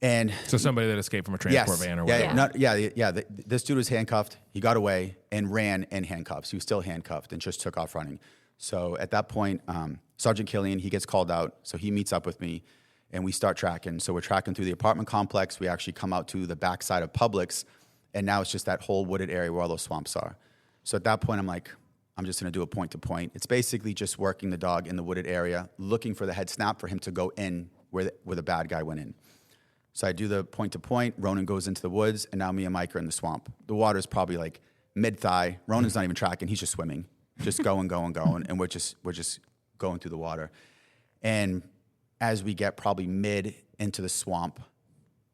And So somebody that escaped from a transport van or whatever. This dude was handcuffed. He got away and ran in handcuffs. He was still handcuffed and just took off running. So at that point, Sergeant Killian, he gets called out. So he meets up with me and we start tracking. So we're tracking through the apartment complex. We actually come out to the backside of Publix. And now it's just that whole wooded area where all those swamps are. So at that point, I'm like, I'm just going to do a point-to-point. It's basically just working the dog in the wooded area, looking for the head snap for him to go in where the bad guy went in. So I do the point-to-point. Ronan goes into the woods, and now me and Mike are in the swamp. The water's probably like mid-thigh. Ronan's not even tracking. He's just swimming, just going, and we're just going through the water. And as we get probably mid into the swamp,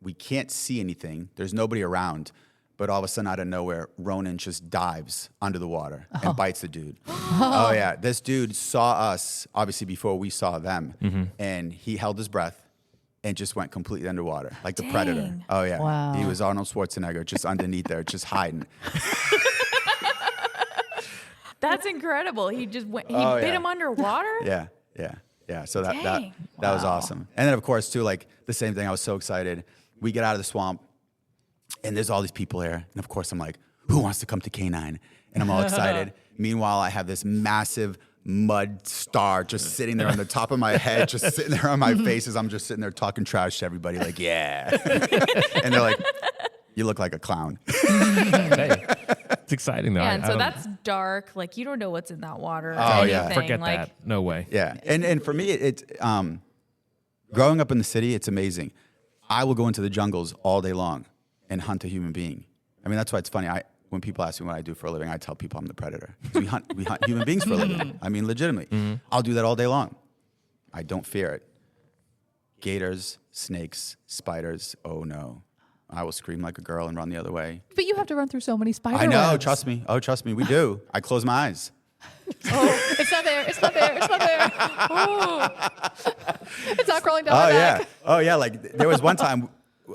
we can't see anything. There's nobody around. But all of a sudden, out of nowhere, Ronan just dives under the water and bites the dude. Oh, yeah. This dude saw us, obviously, before we saw them. And he held his breath and just went completely underwater, like the Predator. Oh, yeah. Wow. He was Arnold Schwarzenegger, just underneath there, just hiding. That's incredible. He just went, he bit him underwater? Yeah. So that was awesome. And then, of course, too, like the same thing. I was so excited. We get out of the swamp. And there's all these people there. And of course, I'm like, who wants to come to K9? And I'm all excited. Meanwhile, I have this massive mud star just sitting there on the top of my head, just sitting there on my face as I'm just sitting there talking trash to everybody, like, yeah. And they're like, you look like a clown. Hey, it's exciting, though. Yeah, and so that's dark. Like, you don't know what's in that water. Or Oh, yeah. anything. Forget like, that. No way. Yeah. And for me, it's growing up in the city, it's amazing. I will go into the jungles all day long and hunt a human being. I mean, that's why it's funny. When people ask me what I do for a living, I tell people I'm the Predator. We hunt human beings for a living. I mean, legitimately. I'll do that all day long. I don't fear it. Gators, snakes, spiders, oh no. I will scream like a girl and run the other way. But you have to run through so many spider I know, webs. trust me. Oh, trust me, we do. I close my eyes. Oh, it's not there. It's not there. It's not there. Oh. It's not crawling down my back. Oh, yeah. Like, there was one time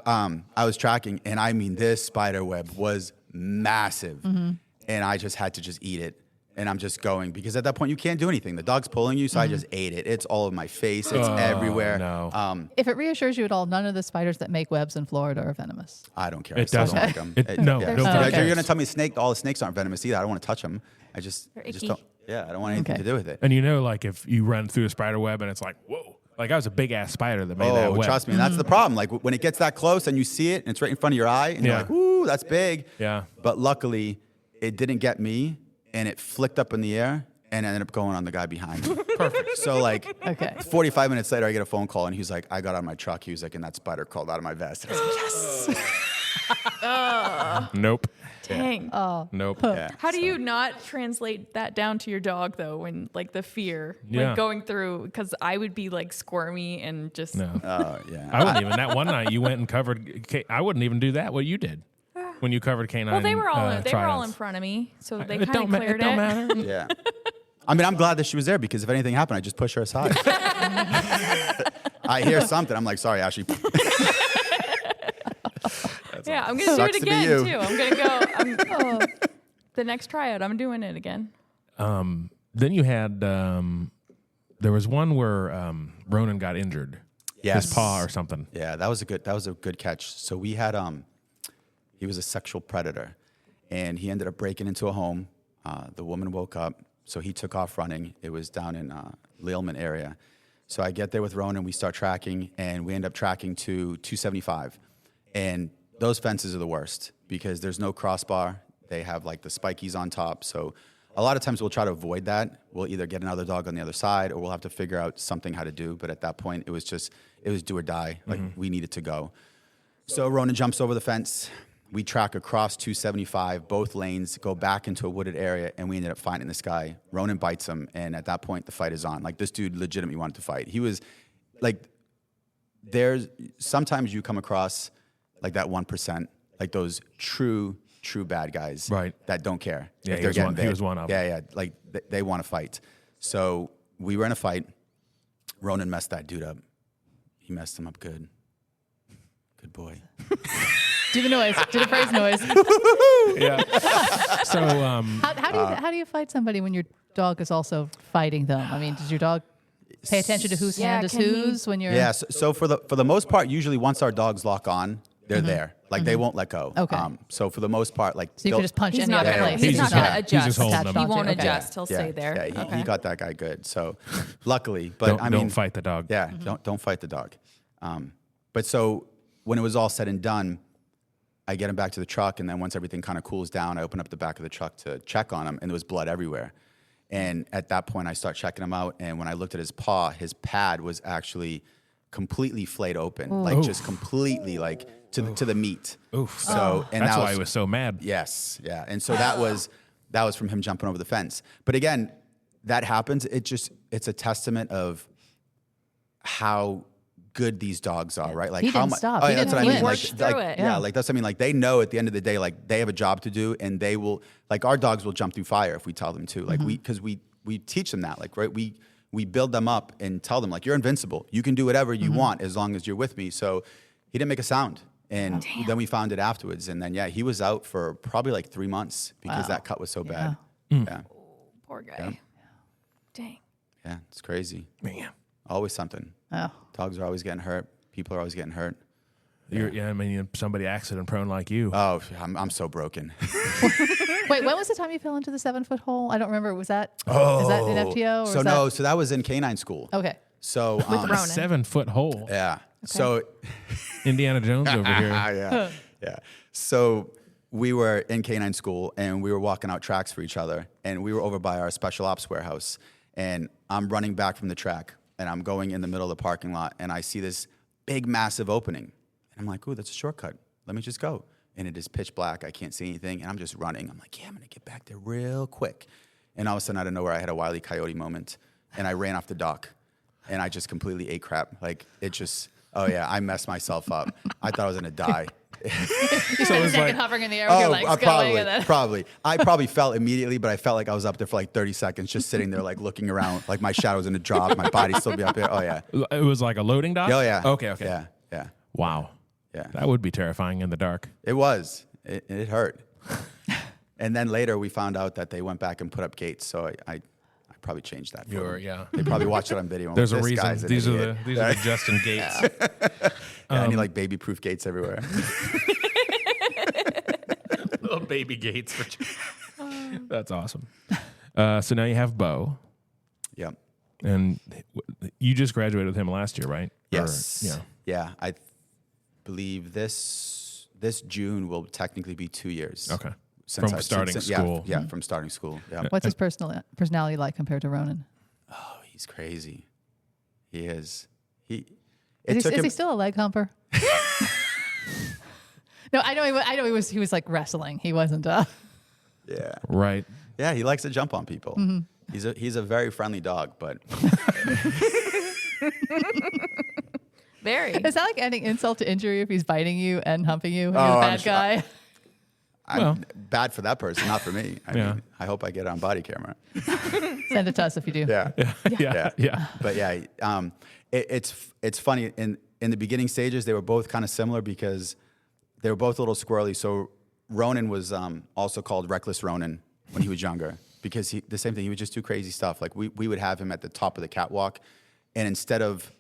I was tracking, and I mean, this spider web was massive. And I just had to just eat it. And I'm just going, because at that point, you can't do anything. The dog's pulling you, so I just ate it. It's all over my face. It's everywhere. No. If it reassures you at all, none of the spiders that make webs in Florida are venomous. I don't care. It I still doesn't. don't like them. No, They're nobody so You're cares. going to tell me all the snakes aren't venomous either. I don't want to touch them. I just icky. don't. Yeah, I don't want anything to do with it. And you know, like if you run through a spider web and it's like, whoa, like I was a big ass spider that made that Oh, web. trust me. And that's the problem. Like when it gets that close and you see it and it's right in front of your eye and you're like, ooh, that's big. Yeah. But luckily, it didn't get me and it flicked up in the air and ended up going on the guy behind me. Perfect. So like 45 minutes later, I get a phone call and he's like, I got out of my truck. He was like, and that spider crawled out of my vest. And I was like, yes. Nope. Dang. Oh. Nope. Yeah, How do you not translate that down to your dog though? When like the fear, Yeah. like going through, because I would be like squirmy and just. No. Oh, yeah. I wouldn't even. That one night you went and covered. I wouldn't even do that. What you did when you covered canine. Well, they were all in tryouts. front of me, so they It kind don't of ma- cleared it. Don't it. matter. Yeah. I mean, I'm glad that she was there because if anything happened, I'd just push her aside. I hear something. I'm like, sorry, Ashley. Yeah, I'm gonna do Sucks it to be again you. too. I'm gonna go. The next tryout, I'm doing it again. Then you had. There was one where Ronan got injured. Yes. His paw or something. Yeah, that was a good catch. So we had he was a sexual predator, and he ended up breaking into a home. The woman woke up, so he took off running. It was down in Lealman area. So I get there with Ronan, we start tracking, and we end up tracking to 275. And those fences are the worst because there's no crossbar. They have like the spikies on top. So a lot of times we'll try to avoid that. We'll either get another dog on the other side or we'll have to figure out something how to do. But at that point, it was do or die. Like we needed to go. So Ronan jumps over the fence. we track across 275, both lanes, go back into a wooded area, and we ended up finding this guy. Ronan bites him, and at that point, the fight is on. Like, this dude legitimately wanted to fight. He was, like, sometimes you come across, like, that 1%, like those true bad guys. Right. That don't care. Yeah, if he they're was getting one- he bit. was one of them. Yeah, like, they want to fight. So we were in a fight. Ronan messed that dude up. He messed him up good. Good boy. Do the noise. Do the praise noise. Yeah. So, How do you fight somebody when your dog is also fighting them? I mean, does your dog pay attention to whose hand is can he- whose when you're? Yeah, so for the most part, usually once our dogs lock on, they're there. Like, they won't let go. Okay. So for the most part, like, So you can just punch He's any not other gonna. place. He's not gonna he's adjust. just holding Attached them. He won't onto- okay. adjust. He'll stay there. Yeah, he got that guy good. So luckily, but don't, I mean, don't fight the dog. Yeah, don't fight the dog. But so when it was all said and done, I get him back to the truck, and then once everything kind of cools down, I open up the back of the truck to check on him, and there was blood everywhere. And at that point, I start checking him out, and when I looked at his paw, his pad was actually completely flayed open, like just completely like to the meat. Oof. So and That's that why he was so mad. Yes, yeah, and so that was from him jumping over the fence. But again, that happens. It's a testament of how good these dogs are, right? Like He how didn't much. stop. Oh, He yeah, that's didn't what I mean. quit. Worked Like, through it. yeah, like that's what I mean. Like, they know at the end of the day, like, they have a job to do, and they will. Like, our dogs will jump through fire if we tell them to. Like, because we teach them that. Like, right, we build them up and tell them, like, you're invincible. You can do whatever you want as long as you're with me. So he didn't make a sound. And then we found it afterwards. And then, yeah, he was out for probably like 3 months because that cut was so bad. Yeah. Poor guy. Yeah. Dang. Yeah, it's crazy. Man. Always something. Oh. Dogs are always getting hurt. People are always getting hurt. I mean, somebody accident prone like you. Oh, I'm so broken. Wait, when was the time you fell into the 7-foot hole? I don't remember. Was that? Is that in FTO? Or So was no, so that was in canine school. Okay. So A Ronan. 7-foot hole. yeah. So Indiana Jones over here. yeah. So we were in canine school, and we were walking out tracks for each other, and we were over by our special ops warehouse, and I'm running back from the track, and I'm going in the middle of the parking lot, and I see this big, massive opening, and I'm like, ooh, that's a shortcut. Let me just go. And it is pitch black. I can't see anything, and I'm just running. I'm like, yeah, I'm gonna get back there real quick. And all of a sudden, out of nowhere, I had a Wile E. Coyote moment, and I ran off the dock, and I just completely ate crap. Like, it just, oh yeah, I messed myself up. I thought I was gonna die. So it was like, hovering in the air with your legs going. And then probably. I probably felt immediately, but I felt like I was up there for like 30 seconds, just sitting there, like looking around, like my shadow's gonna drop, my body still be up there. Oh yeah. it was like a loading dock? Oh yeah. Okay. Yeah. Wow. Yeah. That would be terrifying in the dark. It was. It hurt. And then later we found out that they went back and put up gates, so I probably changed that. For them. They probably watched it on video. and There's went, a "This reason. guy's an These idiot." are the Justin Gates. Yeah, I need like baby-proof gates everywhere. Little baby gates. That's awesome. So now you have Beau, Yep. and you just graduated with him last year, right? Yes. Or, Yeah. I believe this June will technically be 2 years. Okay. Since From starting school. Yeah, from starting school. Yeah. what's his personality like compared to Ronan? Oh, he's crazy. He is. It Is took him. he still a leg humper? No, I know he was like wrestling. He wasn't. Yeah. Right. Yeah, he likes to jump on people. He's a very friendly dog, but Very. Is that like adding insult to injury if he's biting you and humping you? And you're Oh, the I'm bad sure- guy. I'm bad for that person, not for me. I Yeah. mean, I hope I get it on body camera. Send it to us if you do. Yeah. Yeah. But yeah, it's funny. In the beginning stages, they were both kind of similar because they were both a little squirrely. So Ronan was also called Reckless Ronan when he was younger because the same thing. He would just do crazy stuff. Like we would have him at the top of the catwalk, and instead of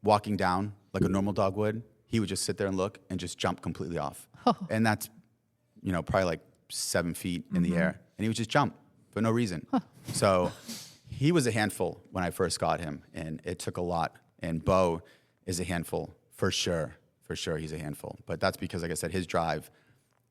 walking down like a normal dog would, he would just sit there and look and just jump completely off. And that's probably like 7 feet in the air, and he would just jump for no reason. So he was a handful when I first got him, and it took a lot. And Beau is a handful for sure. For sure, he's a handful. But that's because, like I said, his drive,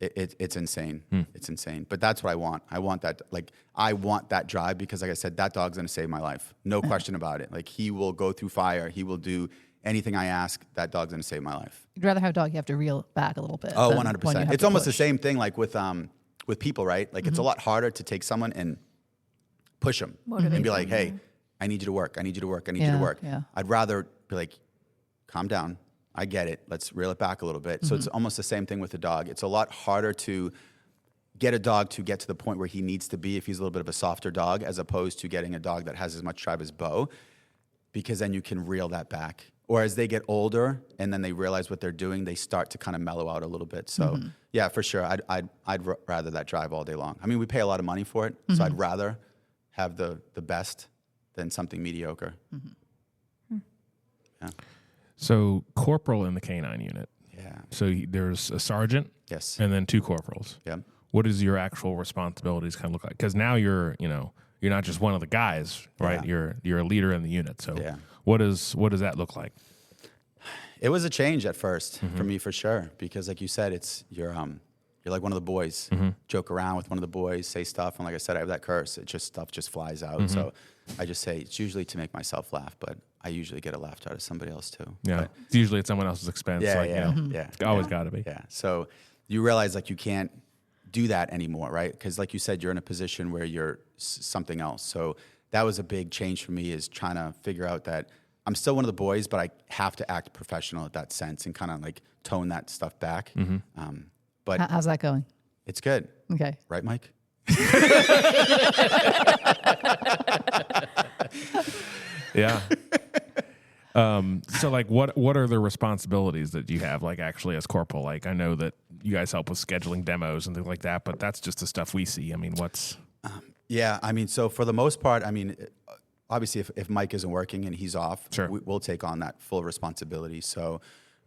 it's insane. It's insane. But that's what I want. I want that. Like I want that drive because, like I said, that dog's gonna save my life. No question about it. Like he will go through fire. He will do anything I ask, that dog's going to save my life. You'd rather have a dog you have to reel back a little bit. Oh, than one you 100%. have It's to almost the push. same thing like with people, right? Like it's a lot harder to take someone and push them and be like, hey, I need you to work. I need you to work. I need you to work. Yeah. I'd rather be like, calm down. I get it. Let's reel it back a little bit. So it's almost the same thing with the dog. It's a lot harder to get a dog to get to the point where he needs to be if he's a little bit of a softer dog, as opposed to getting a dog that has as much drive as Beau, because then you can reel that back. Or as they get older and then they realize what they're doing, they start to kind of mellow out a little bit. So yeah, for sure, I'd rather that drive all day long. I mean, we pay a lot of money for it, so I'd rather have the best than something mediocre. Yeah. So corporal in the canine unit. Yeah. So there's a sergeant. Yes. And then 2 corporals. Yeah. What does your actual responsibilities kind of look like? Because now you're not just one of the guys, right? Yeah. You're a leader in the unit. So Yeah. what does that look like? It was a change at first for me, for sure, because like you said, you're like one of the boys. Joke around with one of the boys, say stuff, and like I said, I have that curse. Stuff just flies out. So I just say it's usually to make myself laugh, but I usually get a laugh out of somebody else too. Yeah, But, it's usually at someone else's expense. yeah, like, yeah, you know, yeah. It's always got to be. Yeah. So you realize like you can't do that anymore, right? Because like you said, you're in a position where you're something else. So that was a big change for me, is trying to figure out that I'm still one of the boys, but I have to act professional at that sense and kind of like tone that stuff back. But How's that going? it's good. Okay. Right, Mike? Yeah. So like what are the responsibilities that you have, like actually as corporal? Like I know that you guys help with scheduling demos and things like that, but that's just the stuff we see. I mean, what's... Yeah, I mean, so for the most part, I mean, obviously if Mike isn't working and he's off, Sure. we'll take on that full responsibility. So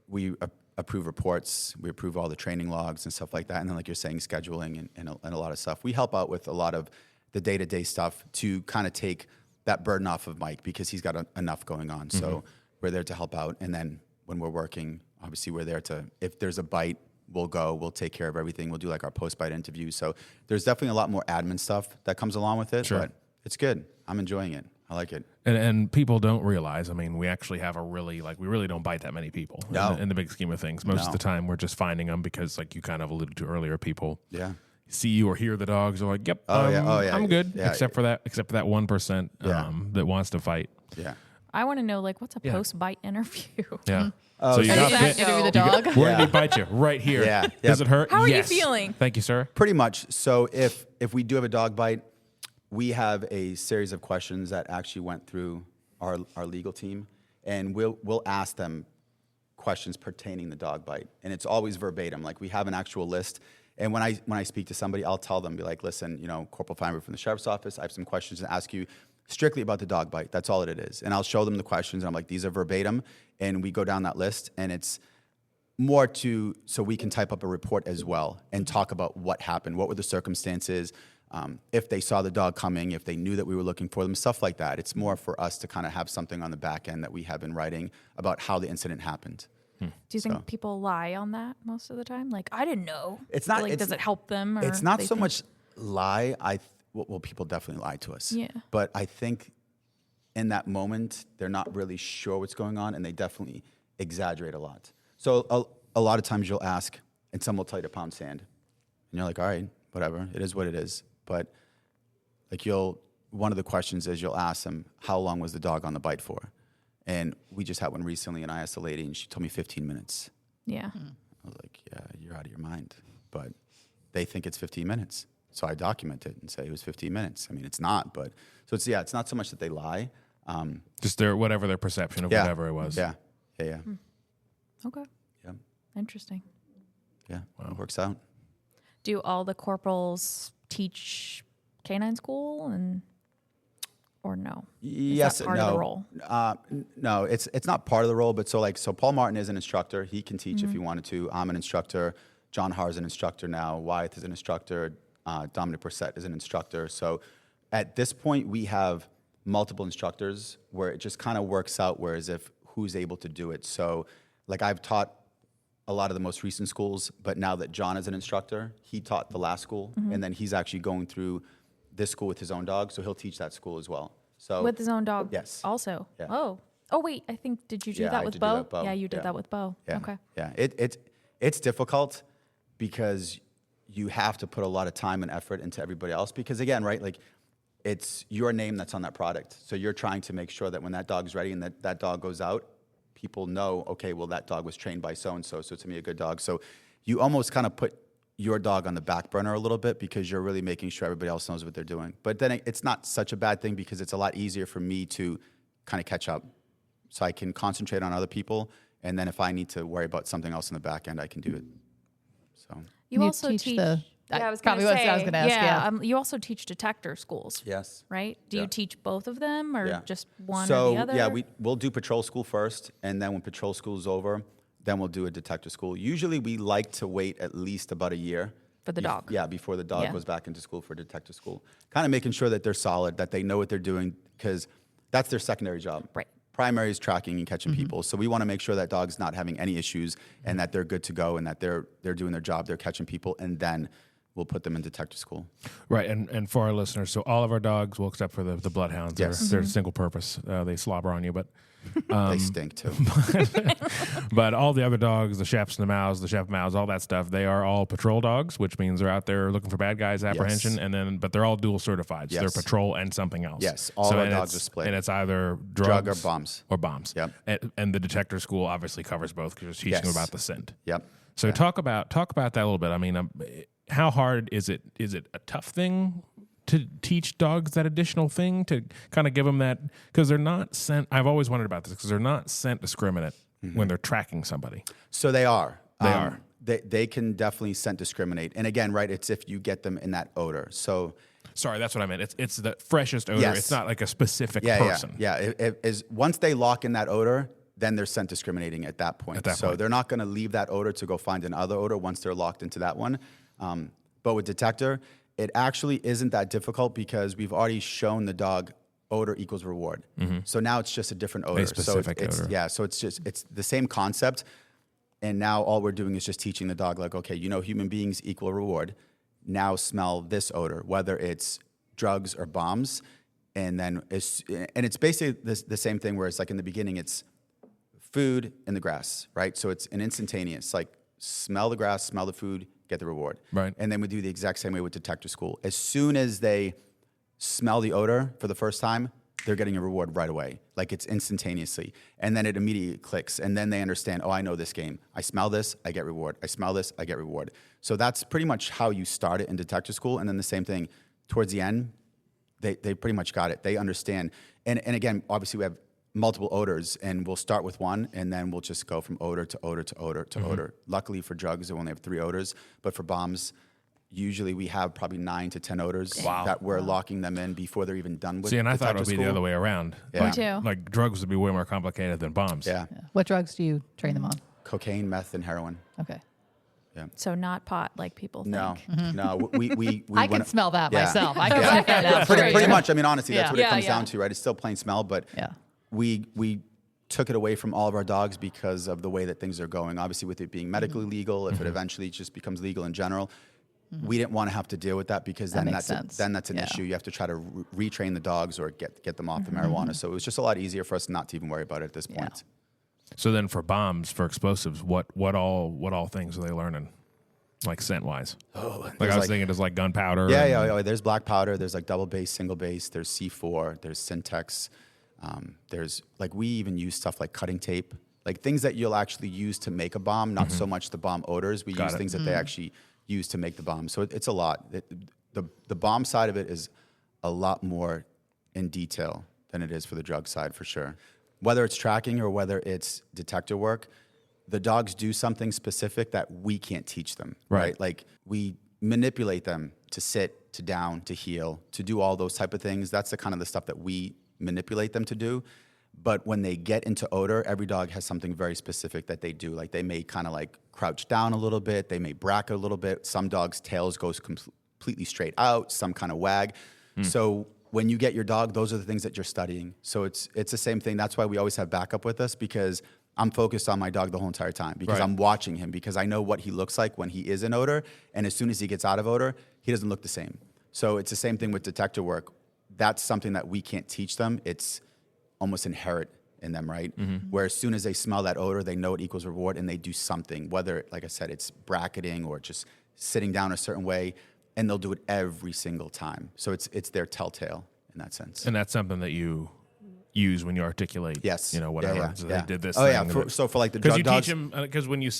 we approve reports, we approve all the training logs and stuff like that. And then like you're saying, scheduling and a lot of stuff. We help out with a lot of the day-to-day stuff to kind of take that burden off of Mike, because he's got enough going on. So we're there to help out. And then when we're working, obviously we're there to, if there's a bite, we'll take care of everything. We'll do like our post-bite interviews. So there's definitely a lot more admin stuff that comes along with it, Sure. but it's good. I'm enjoying it. I like it. And people don't realize, I mean, we actually have we really don't bite that many people No. in the big scheme of things. Most No. of the time we're just finding them because, like you kind of alluded to earlier, people Yeah. see you or hear the dogs are like, yep, Oh, yeah. I'm good. Yeah. Except for that 1% Yeah. that wants to fight. Yeah. I want to know, like, what's a Yeah. post-bite interview? Yeah. Oh, so you so got does that bit. go? Interview the dog. Where did Yeah. he bite you? Right here. Yeah. Does Yep. it hurt? How are you Yes. feeling? Thank you, sir. Pretty much. So if we do have a dog bite, we have a series of questions that actually went through our legal team, and we'll ask them questions pertaining the dog bite, and it's always verbatim. Like we have an actual list, and when I speak to somebody, I'll tell them, be like, listen, Corporal Fineberg from the Sheriff's Office, I have some questions to ask you strictly about the dog bite. That's all it is, and I'll show them the questions, and I'm like, these are verbatim, and we go down that list, and it's more so we can type up a report as well and talk about what happened, what were the circumstances, if they saw the dog coming, if they knew that we were looking for them, stuff like that. It's more for us to kind of have something on the back end that we have in writing about how the incident happened. Do you think people lie on that most of the time? Like, I didn't know. It's not. Like, does it help them? Or It's not they so think- much lie. Well, people definitely lie to us. Yeah. But I think in that moment, they're not really sure what's going on, and they definitely exaggerate a lot. So a lot of times you'll ask, and someone will tell you to pound sand, and you're like, all right, whatever, it is what it is. But like one of the questions is you'll ask them, how long was the dog on the bite for? And we just had one recently, and I asked a lady, and she told me 15 minutes. Yeah. I was like, yeah, you're out of your mind. But they think it's 15 minutes. So I document it and say it was 15 minutes. I mean, it's not, but so it's not so much that they lie. Just whatever their perception of whatever it was. Yeah. Okay. Yeah. Interesting. Yeah. Wow. It works out. Do all the corporals teach canine school or no? Yes, Is that part no. of the role? No, it's not part of the role, but so Paul Martin is an instructor. He can teach if he wanted to. I'm an instructor. John Haar is an instructor now. Wyeth is an instructor. Dominic Brissett is an instructor. So at this point, we have multiple instructors where it just kind of works out, whereas if who's able to do it. So like I've taught a lot of the most recent schools, but now that John is an instructor, he taught the last school, and then he's actually going through this school with his own dog, so he'll teach that school as well. So With his own dog? Yes. Also? Yeah. Oh, Oh wait, I think did you do Yeah, that I with did do Beau? that with Beau. Yeah, you did Yeah. that with Beau. Yeah. Okay. Yeah. It's difficult because you have to put a lot of time and effort into everybody else because again, right, like it's your name that's on that product. So you're trying to make sure that when that dog's ready and that dog goes out, people know, okay, well, that dog was trained by so-and-so, so it's gonna be a good dog. So you almost kind of put your dog on the back burner a little bit because you're really making sure everybody else knows what they're doing. But then it's not such a bad thing because it's a lot easier for me to kind of catch up. So I can concentrate on other people, and then if I need to worry about something else in the back end, I can do it. So You You also teach teach. the- yeah, I was probably gonna what say. I was gonna ask, yeah. You also teach detector schools, yes. right? Do Yeah. you teach both of them, or Yeah. just one So or the other? yeah, we'll do patrol school first, and then when patrol school is over, then we'll do a detective school. Usually we like to wait at least about a year. For the dog. Yeah, before the dog Yeah. goes back into school for detective school. Kind of making sure that they're solid, that they know what they're doing, because that's their secondary job. Right. Primary is tracking and catching people. So we want to make sure that dog's not having any issues and that they're good to go and that they're doing their job, they're catching people, and then we'll put them in detective school. Right, and for our listeners, so all of our dogs, well, except for the bloodhounds, Yes. they're single purpose. They slobber on you, but They stink too. but all the other dogs, the chefs and the mows, the chef mows, all that stuff, they are all patrol dogs, which means they're out there looking for bad guys, apprehension, Yes. and then but they're all dual certified. So Yes. they're patrol and something else. Yes, all our and dogs it's- are split. and it's either Drug drugs or bombs. Or bombs. Yep. And the detector school obviously covers both because you're teaching them Yes. about the scent. Yep. So talk about that a little bit. I mean, how hard is it? Is it a tough thing to teach dogs that additional thing to kind of give them that? Because they're not scent. I've always wondered about this because they're not scent discriminate when they're tracking somebody. So they are. They are. They can definitely scent discriminate. And again, right, it's if you get them in that odor. So Sorry, that's what I meant. It's the freshest odor. Yes. It's not like a specific yeah, person. yeah. Is once they lock in that odor, then they're scent discriminating at that point. At that so point. they're not going to leave that odor to go find another odor once they're locked into that one. But with detector, it actually isn't that difficult because we've already shown the dog odor equals reward. So now it's just a different odor. specific so it's, odor. Yeah, so it's the same concept. And now all we're doing is just teaching the dog, like, okay, human beings equal reward. Now smell this odor, whether it's drugs or bombs. And then it's basically the same thing where it's like in the beginning, it's food in the grass, right? So it's an instantaneous, like smell the grass, smell the food, get the reward. Right. And then we do the exact same way with detector school. As soon as they smell the odor for the first time, they're getting a reward right away. Like it's instantaneously. And then it immediately clicks. And then they understand, oh, I know this game. I smell this, I get reward. I smell this, I get reward. So that's pretty much how you start it in detector school. And then the same thing towards the end, they pretty much got it. They understand. And again, obviously we have multiple odors and we'll start with one and then we'll just go from odor to odor to odor to odor. Luckily for drugs, we only have 3 odors, but for bombs, usually we have probably 9 to 10 odors that we're locking them in before they're even done with. See, and I thought it detector would be school. the other way around. Yeah. Me too. Like drugs would be way more complicated than bombs. Yeah. What drugs do you train them on? Cocaine, meth, and heroin. Okay. So not pot like people think. No. We I can went- smell that Yeah. myself. I can write that out. pretty straight. much. I mean, honestly, that's Yeah. what it Yeah, comes yeah. down to, right? It's still plain smell, but Yeah. we took it away from all of our dogs because of the way that things are going. Obviously, with it being medically legal, if it eventually just becomes legal in general, we didn't want to have to deal with that because That then makes that's sense. an Yeah. issue. You have to try to retrain the dogs or get them off the marijuana. So it was just a lot easier for us not to even worry about it at this Yeah. point. So then for bombs, for explosives, what all things are they learning? Like scent wise? Like I was thinking there's like gunpowder. Yeah. There's black powder. There's like double base, single base. There's C4. There's Syntex. There's like we even use stuff like cutting tape, like things that you'll actually use to make a bomb. Not so much the bomb odors. We use things that they actually use to make the bomb. So it's a lot. The bomb side of it is a lot more in detail than it is for the drug side for sure. Whether it's tracking or whether it's detector work, the dogs do something specific that we can't teach them, right? Like we manipulate them to sit, to down, to heel, to do all those type of things. That's the kind of the stuff that we manipulate them to do. But when they get into odor, every dog has something very specific that they do. Like they may kind of like crouch down a little bit. They may bracket a little bit. Some dogs' tails goes completely straight out, some kind of wag. So when you get your dog, those are the things that you're studying. So it's the same thing. That's why we always have backup with us because I'm focused on my dog the whole entire time because I'm watching him because I know what he looks like when he is in odor. And as soon as he gets out of odor, he doesn't look the same. So it's the same thing with detector work. That's something that we can't teach them. It's almost inherent in them, right? Where as soon as they smell that odor, they know it equals reward, and they do something, whether, like I said, it's bracketing or just sitting down a certain way, and they'll do it every single time. So it's their telltale in that sense. And that's something that you use when you articulate, yes, whatever. Yeah. So they did this. Oh thing yeah. So for like the drug dogs, teach them, because when you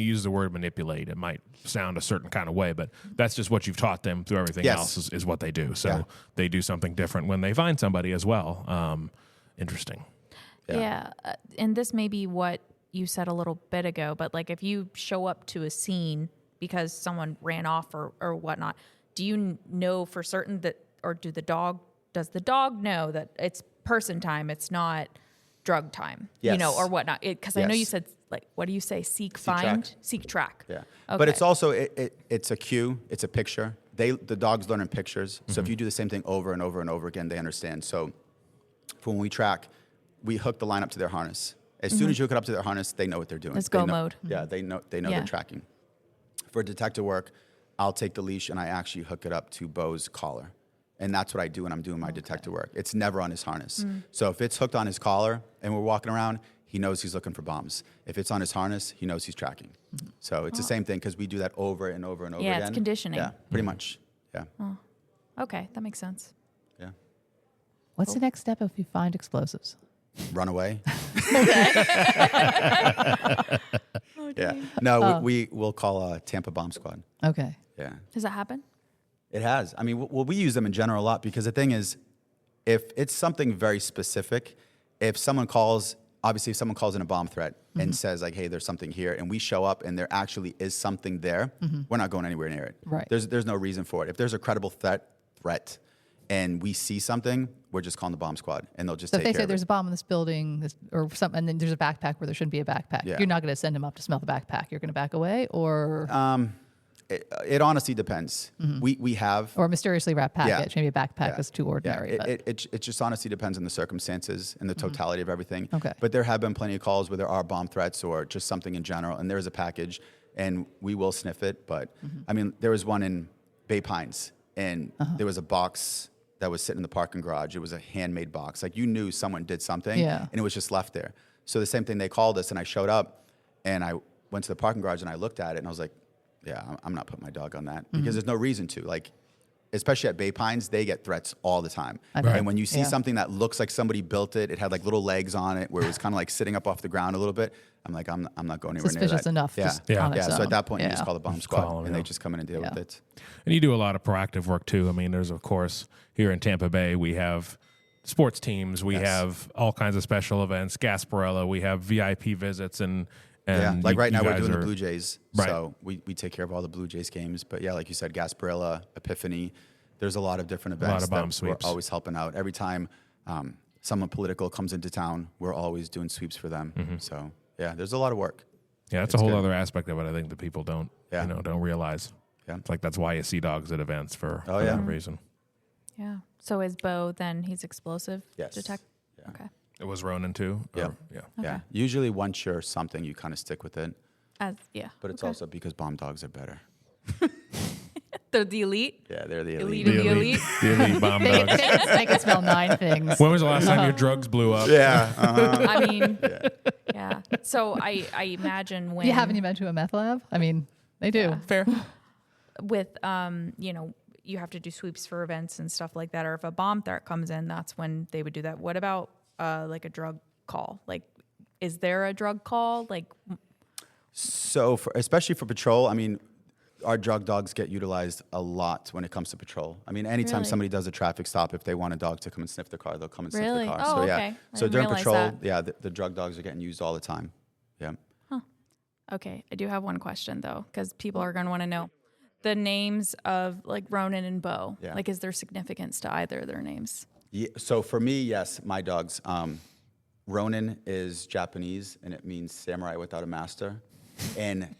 use the word manipulate, it might sound a certain kind of way, but that's just what you've taught them through everything else is what they do. So they do something different when they find somebody as well. Interesting. Yeah. And this may be what you said a little bit ago, but like if you show up to a scene because someone ran off or whatnot, do you know for certain that, or does the dog know that it's person time, it's not drug time, or whatnot? Because I know you said, like, what do you say? Seek track. Yeah. Okay. But it's also, it's a cue, it's a picture. The dogs learn in pictures. So if you do the same thing over and over and over again, they understand. So for when we track, we hook the line up to their harness. As soon as you hook it up to their harness, they know what they're doing. It's go mode. Yeah, they know they're tracking. For detective work, I'll take the leash and I actually hook it up to Beau's collar. And that's what I do when I'm doing my detective work. It's never on his harness. So if it's hooked on his collar and we're walking around, he knows he's looking for bombs. If it's on his harness, he knows he's tracking. So it's the same thing because we do that over and over and over again. Yeah, it's conditioning. Yeah, pretty much. Yeah. Oh. Okay, that makes sense. Yeah. What's the next step if you find explosives? Run away. Oh, Yeah. No, we'll call Tampa Bomb Squad. Okay. Yeah. Does that happen? It has. I mean, we use them in general a lot because the thing is, if it's something very specific, if someone calls in a bomb threat and says like, hey, there's something here, and we show up and there actually is something there, we're not going anywhere near it. Right. There's no reason for it. If there's a credible threat and we see something, we're just calling the bomb squad and they'll just So take if they care say of there's it. a bomb in this building or something, and then there's a backpack where there shouldn't be a backpack, Yeah. you're not going to send them up to smell the backpack. You're going to back away, or It honestly depends. We have... or a mysteriously wrapped package. Maybe a backpack is too ordinary. Yeah. It just honestly depends on the circumstances and the totality of everything. Okay. But there have been plenty of calls where there are bomb threats or just something in general, and there is a package, and we will sniff it. But I mean, there was one in Bay Pines, and there was a box that was sitting in the parking garage. It was a handmade box. Like, you knew someone did something, and it was just left there. So the same thing, they called us, and I showed up, and I went to the parking garage, and I looked at it, and I was like, yeah, I'm not putting my dog on that because there's no reason to. Like, especially at Bay Pines, they get threats all the time. And when you see something that looks like somebody built it, it had like little legs on it where it was kind of like sitting up off the ground a little bit. I'm like, I'm not going anywhere near that. Suspicious enough. Yeah. Just on its So own. at that point, you just Yeah. call the bomb Just squad call them, and they just come in and deal with it. And you do a lot of proactive work too. I mean, there's, of course, here in Tampa Bay, we have sports teams, we have all kinds of special events, Gasparilla, we have VIP visits, and like right now we're doing the the Blue Jays. Right. So we take care of all the Blue Jays games. But yeah, like you said, Gasparilla, Epiphany, there's a lot of different events A lot of bomb that sweeps. we're always helping out. Every time someone political comes into town, we're always doing sweeps for them. So yeah, there's a lot of work. Yeah, that's a whole other aspect of it. I think that people don't realize. Yeah. It's like that's why you see dogs at events for that reason. Yeah. So is Beau then he's explosive? Yes. Detect. Yeah. Okay. It was Ronan too? Yeah. Yeah. Yeah. Usually once you're something, you kind of stick with it. But it's Okay. also because bomb dogs are better. They're the elite. Yeah, they're the Elite elite. of the elite. The elite bomb dogs. They can smell 9 things. When was the last time your drugs blew up? Yeah. I mean, yeah. So I imagine when Haven't you been to a meth lab? I mean, they do. Fair. with you have to do sweeps for events and stuff like that, or if a bomb threat comes in, that's when they would do that. What about like a drug call? Like, is there a drug call? Like, So especially for patrol, I mean, our drug dogs get utilized a lot when it comes to patrol. I mean, anytime Really? somebody does a traffic stop, if they want a dog to come and sniff the car, they'll come and sniff Really? the car. Oh, so yeah. okay. I So didn't during realize patrol, that. the drug dogs are getting used all the time. Yeah. okay, I do have one question though, because people are going to want to know the names of like Ronan and Beau. Yeah. Like, is there significance to either of their names? Yeah, so for me, yes, my dogs. Ronin is Japanese, and it means samurai without a master. And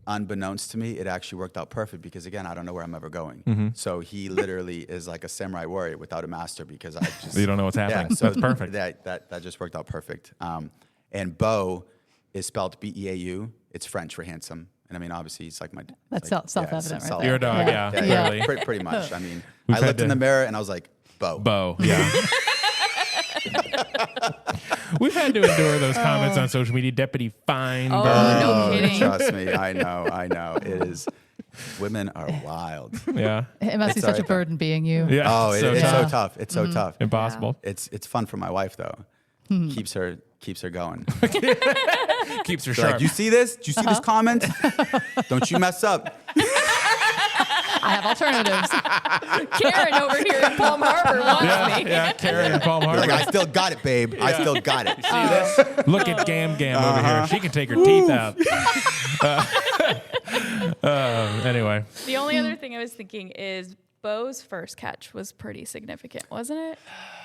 unbeknownst to me, it actually worked out perfect because, again, I don't know where I'm ever going. So he literally is like a samurai warrior without a master because I just... You don't know what's happening. Yeah, so That's perfect. That just worked out perfect. And Beau is spelled B-E-A-U. It's French for handsome. And I mean, obviously, he's like my... That's like, self-evident right there. You're a dog, yeah. Yeah, Clearly. pretty much. I mean, We've I had looked in to- the mirror and I was like, Beau. Beau, yeah. We've had to endure those comments on social media. Deputy Fineberg. Oh, no kidding. Trust me, I know. It is. Women are wild. Yeah. It must be such a burden being you. Yeah. Oh, so it's tough. so tough. It's so tough. Impossible. It's fun for my wife though. Keeps her going. Keeps her She's sharp. like, you see this? Do you see this comment? Don't you mess up. I have alternatives. Karen over here in Palm Harbor wants me. Yeah, Karen in Palm You're Harbor. like, I still got it, babe. I still got it. See this? Look at Gam over here. She can take her teeth out. Anyway. The only other thing I was thinking is Beau's first catch was pretty significant, wasn't it?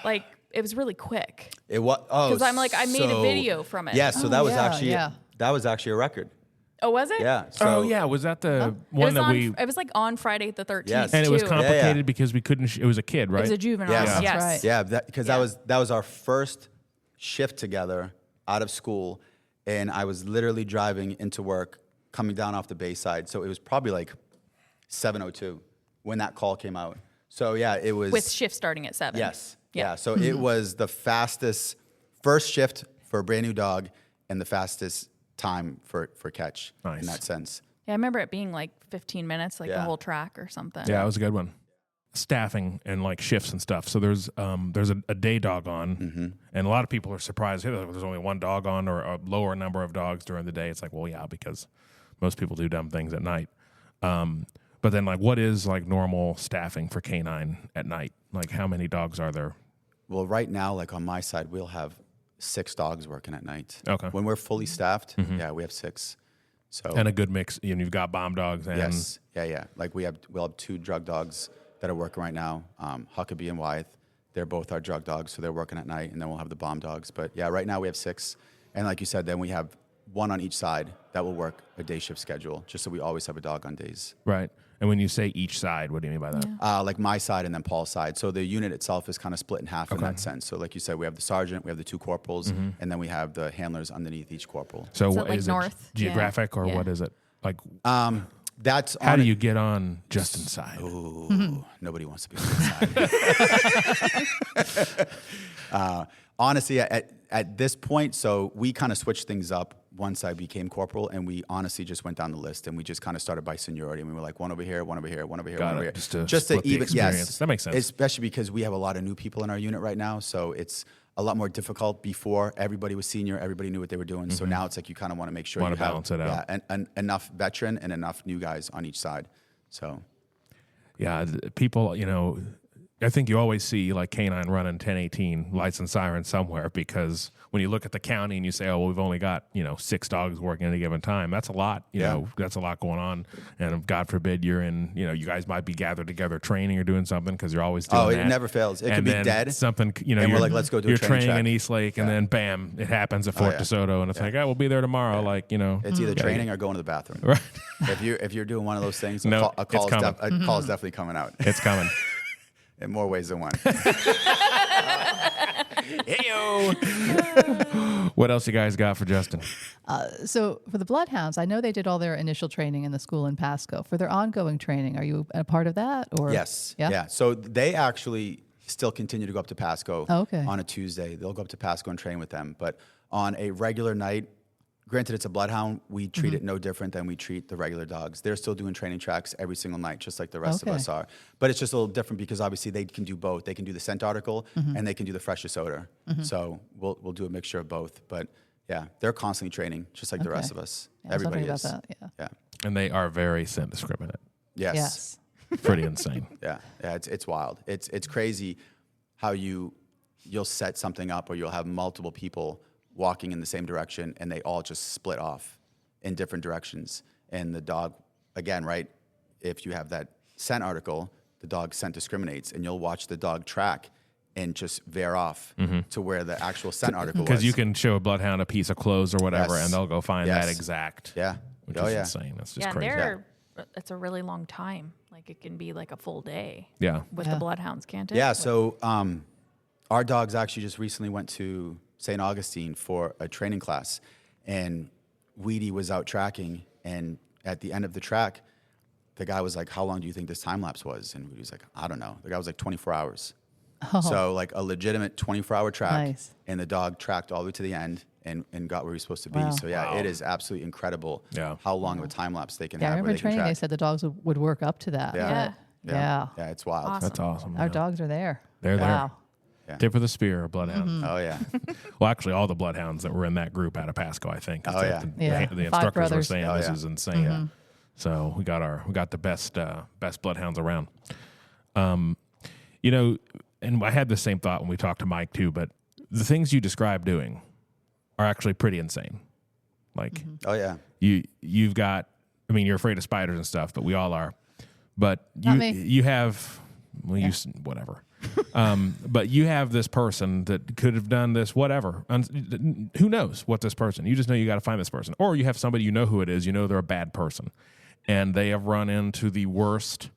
Like, it was really quick. It was Because I'm like, I made a video from it. Yeah, so that was yeah. actually a record. Oh, was it? Yeah. So, was that the It one was that it was like on Friday the 13th. Yes. and it was too. complicated because we couldn't. It was a kid, right? It was a juvenile. Yes. That's Yes. right. Yeah, because that was our first shift together out of school, and I was literally driving into work, coming down off the Bayside. So it was probably like 7:02 when that call came out. So yeah, it was With shift starting at 7. Yes. Yeah. Yeah. So it was the fastest first shift for a brand new dog, and the fastest time for catch Nice. in that sense. Yeah, I remember it being like 15 minutes, like the Yeah. whole track or something. Yeah, it was a good one. Staffing and like shifts and stuff. So there's a day dog on, and a lot of people are surprised. Hey, there's only one dog on, or a lower number of dogs during the day. It's like, well, yeah, because most people do dumb things at night. But then, like, what is like normal staffing for canine at night? Like, how many dogs are there? Well, right now, like on my side, we'll have 6 dogs working at night. Okay. When we're fully staffed, yeah, we have 6. So And a good mix. You know, you've got bomb dogs and yes, yeah. Like we'll have 2 drug dogs that are working right now, Huckabee and Wythe. They're both our drug dogs, so they're working at night, and then we'll have the bomb dogs. But yeah, right now we have 6, and like you said, then we have 1 on each side that will work a day shift schedule, just so we always have a dog on days. right. And when you say each side, what do you mean by that? Like my side and then Paul's side. So the unit itself is kind of split in half in that sense. So like you said, we have the sergeant, we have the 2 corporals, and then we have the handlers underneath each corporal. So Is it what like is north? it geographic or Yeah. what is it? Like, That's how on do you get on Justin's side? Ooh, nobody wants to be on the side. Honestly, at this point, so we kind of switched things up once I became corporal, and we honestly just went down the list, and we just kind of started by seniority, and we were like, one over here, one over here, one over here, Got one over it. here. Just to split the even, experience. yes. That makes sense. Especially because we have a lot of new people in our unit right now, so it's a lot more difficult. Before, everybody was senior, everybody knew what they were doing, so now it's like you kind of want to make sure Wanna you have balance it out. and enough veteran and enough new guys on each side. So Yeah, people, you know, I think you always see like canine running 1018 lights and sirens somewhere, because when you look at the county and you say, oh, well, we've only got, 6 dogs working at a given time, that's a lot, you know, that's a lot going on. And God forbid you're in, you guys might be gathered together training or doing something, because you're always doing that. it never fails. It and could be then dead. Something, and you're we're like, let's go do a you're training training track. in Eastlake, and then bam, it happens at Fort yeah. DeSoto, and it's like, oh, we'll be there tomorrow. Like, It's either gotta training get- or going to the bathroom. Right. If you're doing one of those things, No, a call it's coming. a call is definitely coming out It's coming. in more ways than one. Heyo. What else you guys got for Justin? So for the Bloodhounds, I know they did all their initial training in the school in Pasco. For their ongoing training, are you a part of that? Or Yes. Yeah. Yeah. So they actually still continue to go up to Pasco Okay. on a Tuesday. They'll go up to Pasco and train with them. But on a regular night, granted it's a bloodhound, we treat it no different than we treat the regular dogs. They're still doing training tracks every single night, just like the rest of Okay. us are. But it's just a little different because obviously they can do both. They can do the scent article and they can do the freshest odor. So we'll do a mixture of both. But yeah, they're constantly training, just like the rest of us. Yeah, I was Everybody wondering is. about that. Yeah. Yeah. And they are very scent discriminate. Yes. Yes. Pretty insane. Yeah, it's wild. It's crazy how you'll set something up, or you'll have multiple people walking in the same direction, and they all just split off in different directions. And the dog, again, right? If you have that scent article, the dog scent discriminates, and you'll watch the dog track and just veer off to where the actual scent article was. Because you can show a bloodhound a piece of clothes or whatever, Yes. and they'll go find Yes. that exact. Yeah. Which Oh, is yeah. insane. That's just Yeah, crazy. it's a really long time. Like it can be like a full day Yeah. with Yeah. the bloodhounds, can't it? Yeah, so our dogs actually just recently went to St. Augustine for a training class, and Weedy was out tracking, and at the end of the track, the guy was like, how long do you think this time lapse was? And Weedy was like, I don't know. The guy was like 24 hours. So like a legitimate 24-hour track, Nice. and the dog tracked all the way to the end and got where he was supposed to be. Wow. So yeah, it is absolutely incredible how long of a time lapse they can Yeah, I have. remember Where in they can training they track. said the dogs would work up to that. Yeah. but- Yeah. Yeah, it's wild. Awesome. That's awesome. Our dogs are there. They're there. Wow. Yeah. Tip of the spear, bloodhound. Oh yeah. Well, actually, all the bloodhounds that were in that group out of Pasco, I think. Oh, yeah. The, Yeah. the 5 instructors were brothers. saying Oh, this yeah. is insane. So we got the best bloodhounds around. You know, and I had the same thought when we talked to Mike too. But the things you described doing are actually pretty insane. Like, Oh yeah. you've got. I mean, you're afraid of spiders and stuff, but we all are. But Not me. you have. Well, whatever. But you have this person that could have done this, whatever. Who knows what this person? You just know you got to find this person. Or you have somebody, you know who it is, you know they're a bad person. And they have run into the worst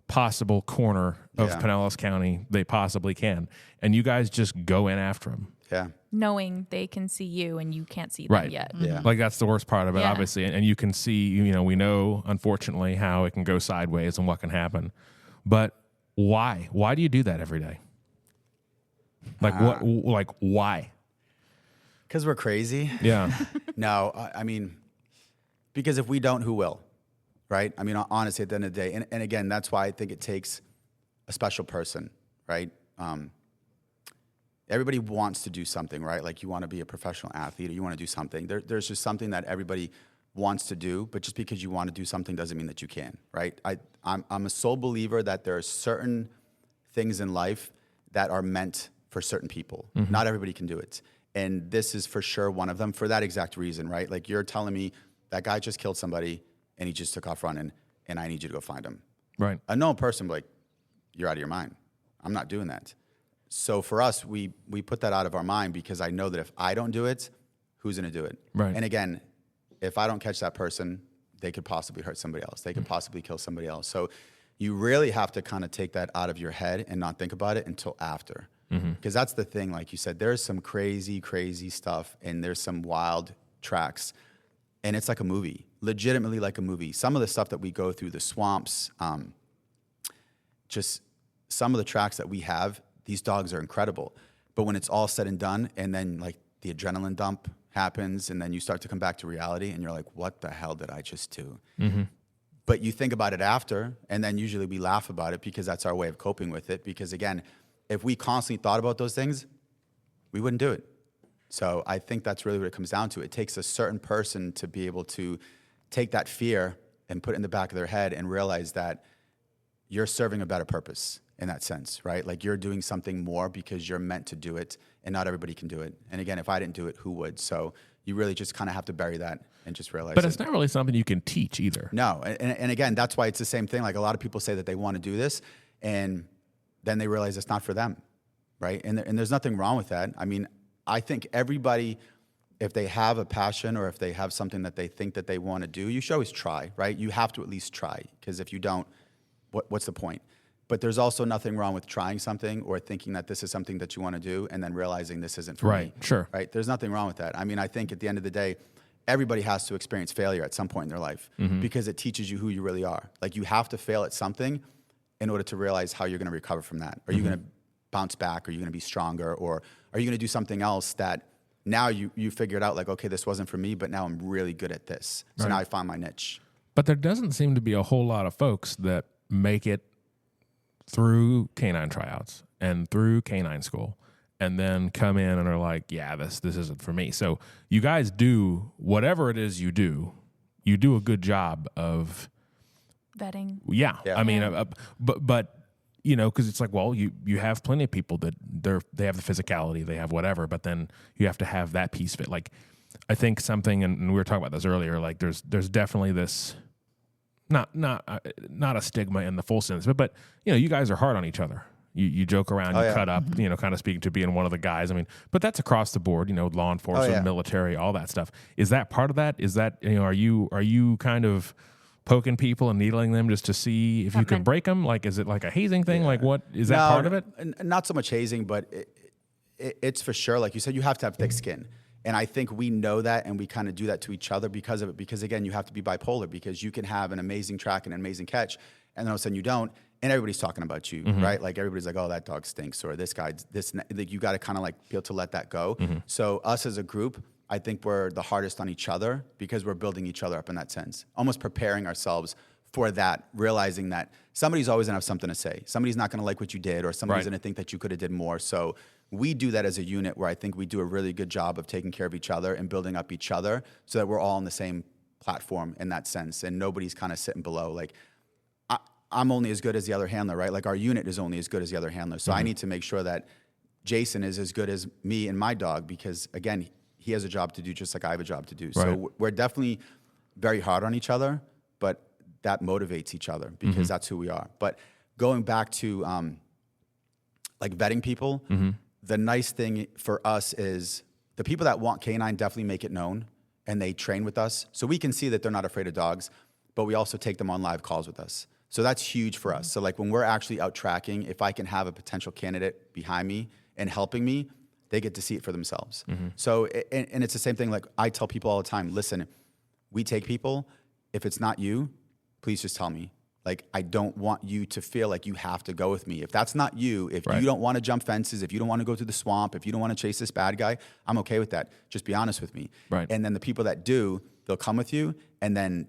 possible corner of Pinellas County they possibly can. And you guys just go in after them. Yeah. Knowing they can see you and you can't see them Right. yet. Yeah. Like that's the worst part of it, Yeah. obviously. And you can see, you know, we know, unfortunately, how it can go sideways and what can happen. But why? Why do you do that every day? Like what? Like why? Because we're crazy. Yeah. No, I mean, because if we don't, who will? Right? I mean, honestly, at the end of the day, and again, that's why I think it takes a special person, right? Everybody wants to do something, right? Like you want to be a professional athlete or you want to do something. There's just something that everybody wants to do, but just because you want to do something doesn't mean that you can, right? I'm a sole believer that there are certain things in life that are meant for certain people. Not everybody can do it. And this is for sure one of them for that exact reason, right? Like you're telling me that guy just killed somebody and he just took off running and I need you to go find him. Right. A known person, like, you're out of your mind. I'm not doing that. So for us, we put that out of our mind because I know that if I don't do it, who's going to do it? Right. And again, if I don't catch that person, they could possibly hurt somebody else. They could possibly kill somebody else. So you really have to kind of take that out of your head and not think about it until after. Because that's the thing, like you said, there's some crazy, crazy stuff and there's some wild tracks. And it's like a movie, legitimately like a movie. Some of the stuff that we go through, the swamps, just some of the tracks that we have, these dogs are incredible. But when it's all said and done, and then like the adrenaline dump happens, and then you start to come back to reality, and you're like, what the hell did I just do? But you think about it after, and then usually we laugh about it because that's our way of coping with it. Because again, if we constantly thought about those things, we wouldn't do it. So I think that's really what it comes down to. It takes a certain person to be able to take that fear and put it in the back of their head and realize that you're serving a better purpose in that sense, right? Like you're doing something more because you're meant to do it, and not everybody can do it. And again, if I didn't do it, who would? So you really just kind of have to bury that and just realize But it's not really something you can teach either. No, and again, that's why it's the same thing. Like a lot of people say that they want to do this, and then they realize it's not for them, right? And there's nothing wrong with that. I mean, I think everybody, if they have a passion or if they have something that they think that they want to do, you should always try, right? You have to at least try, because if you don't, what's the point? But there's also nothing wrong with trying something or thinking that this is something that you want to do and then realizing this isn't for me. Right, sure. Right? There's nothing wrong with that. I mean, I think at the end of the day, everybody has to experience failure at some point in their life because it teaches you who you really are. Like you have to fail at something in order to realize how you're going to recover from that. Are you going to bounce back? Are you going to be stronger? Or are you going to do something else that now you figured out like, okay, this wasn't for me, but now I'm really good at this. So now I find my niche. But there doesn't seem to be a whole lot of folks that make it through canine tryouts and through canine school and then come in and are like, yeah, this isn't for me. So you guys do whatever it is you do a good job of Vetting. yeah. I mean, but you know, because it's like, well, you have plenty of people that they have the physicality, they have whatever, but then you have to have that piece of it. Like, I think something, and we were talking about this earlier. Like, there's definitely this, not a stigma in the full sense, but you know, you guys are hard on each other. You joke around, you cut up, you know, kind of speaking to being one of the guys. I mean, but that's across the board, you know, law enforcement, military, all that stuff. Is that part of that? Is that, you know, are you kind of poking people and needling them just to see if you can break them? Like, is it like a hazing thing? Like, what is that part of it? Not so much hazing, but it's for sure. Like you said, you have to have thick skin. And I think we know that, and we kind of do that to each other because of it. Because again, you have to be bipolar, because you can have an amazing track and an amazing catch, and then all of a sudden you don't. and everybody's talking about you, right? Like everybody's like, oh, that dog stinks, or this guy, like you got to kind of like be able to let that go. So us as a group, I think we're the hardest on each other because we're building each other up in that sense, almost preparing ourselves for that, realizing that somebody's always gonna have something to say. Somebody's not gonna like what you did, or somebody's gonna think that you could have did more. So we do that as a unit where I think we do a really good job of taking care of each other and building up each other so that we're all on the same platform in that sense, and nobody's kind of sitting below. Like I'm only as good as the other handler, right? Like our unit is only as good as the other handler. So I need to make sure that Jason is as good as me and my dog, because again, he has a job to do just like I have a job to do. So we're definitely very hard on each other, but that motivates each other because that's who we are. But going back to like vetting people, the nice thing for us is the people that want canine definitely make it known and they train with us. So we can see that they're not afraid of dogs, but we also take them on live calls with us. So that's huge for us. So like when we're actually out tracking, if I can have a potential candidate behind me and helping me, they get to see it for themselves. So, and it's the same thing. Like I tell people all the time, listen, we take people. If it's not you, please just tell me. Like, I don't want you to feel like you have to go with me. If that's not you, if you don't want to jump fences, if you don't want to go to the swamp, if you don't want to chase this bad guy, I'm okay with that. Just be honest with me. Right. And then the people that do, they'll come with you and then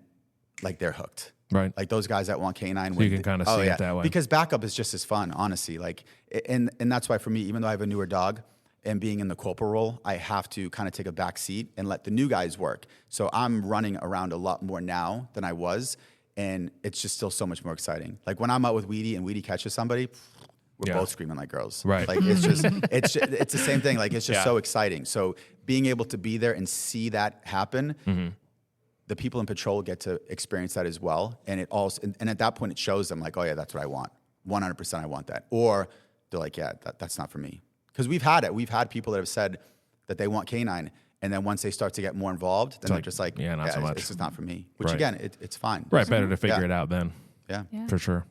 like they're hooked. Right. Like those guys that want canine. So you can kind of see it that way. Because backup is just as fun, honestly. Like, and that's why for me, even though I have a newer dog and being in the corporal role, I have to kind of take a back seat and let the new guys work. So I'm running around a lot more now than I was. And it's just still so much more exciting. Like when I'm out with Weedy and Weedy catches somebody, we're both screaming like girls. Right. Like it's just, it's the same thing. Like it's just so exciting. So being able to be there and see that happen, the people in patrol get to experience that as well. And it also, and at that point it shows them like, oh yeah, that's what I want. 100% I want that. Or they're like, yeah, that's not for me. Because we've had it. We've had people that have said that they want canine. And then once they start to get more involved, then they're just like, yeah, not so much. It's just not for me. Which again, it's fine. Right, better to figure it out then. Yeah, for sure.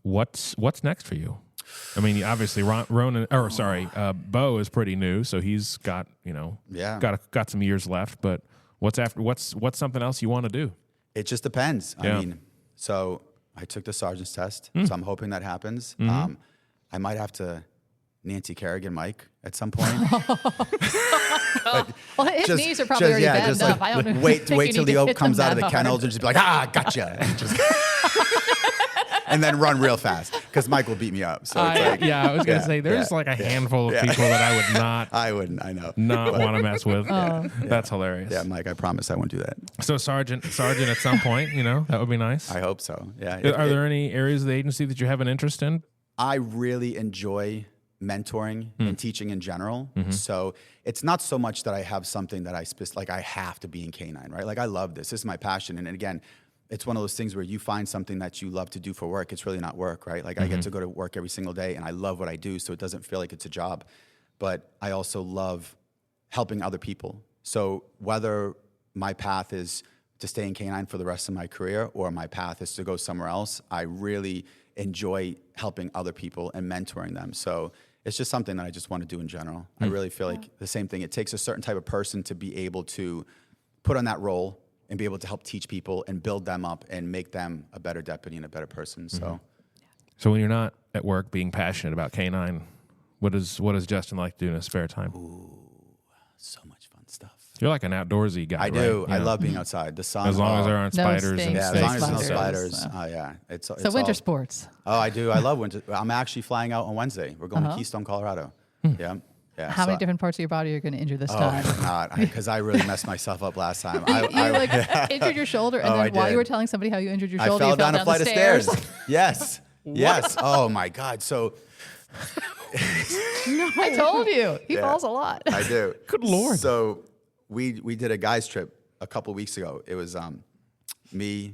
What's next for you? I mean, obviously, Beau is pretty new, so he's got got some years left. But what's after? What's something else you want to do? It just depends. I mean, so I took the sergeant's test, so I'm hoping that happens. I might have to Nancy Kerrigan Mike at some point. Well, his knees are probably already bad enough. Like, I don't wait till the oak comes out of the kennels and just be like, gotcha. And then run real fast because Mike will beat me up. So it's like, I was gonna say there's like a handful of people that I would not. I wouldn't. I know. Not want to mess with. That's hilarious. Yeah, Mike. I promise I won't do that. So sergeant at some point, that would be nice. I hope so. Yeah. Are there any areas of the agency that you have an interest in? I really enjoy mentoring and teaching in general. So it's not so much that I have something that I have to be in canine, right? Like I love this. This is my passion. And again, it's one of those things where you find something that you love to do for work. It's really not work, right? Like I get to go to work every single day and I love what I do. So it doesn't feel like it's a job, but I also love helping other people. So whether my path is to stay in canine for the rest of my career or my path is to go somewhere else, I really enjoy helping other people and mentoring them. So it's just something that I just want to do in general. I really feel like the same thing. It takes a certain type of person to be able to put on that role and be able to help teach people and build them up and make them a better deputy and a better person. So when you're not at work being passionate about canine, what does Justin like to do in his spare time? Ooh, so much fun stuff. You're like an outdoorsy guy. I do. I love being outside. The sun. As long as there aren't spiders and as long as there's no spiders. So. Oh yeah. It's winter sports. Oh, I do. I love winter. I'm actually flying out on Wednesday. We're going to Keystone, Colorado. Yeah. How many different parts of your body are you going to injure this time? Not because I really messed myself up last time. I injured your shoulder, and then while you were telling somebody how you injured your shoulder, I you fell down a flight of stairs. Yes. Yes. Oh my God. So. No, I told you he falls a lot. I do. Good Lord. So we did a guys trip a couple weeks ago. It was me,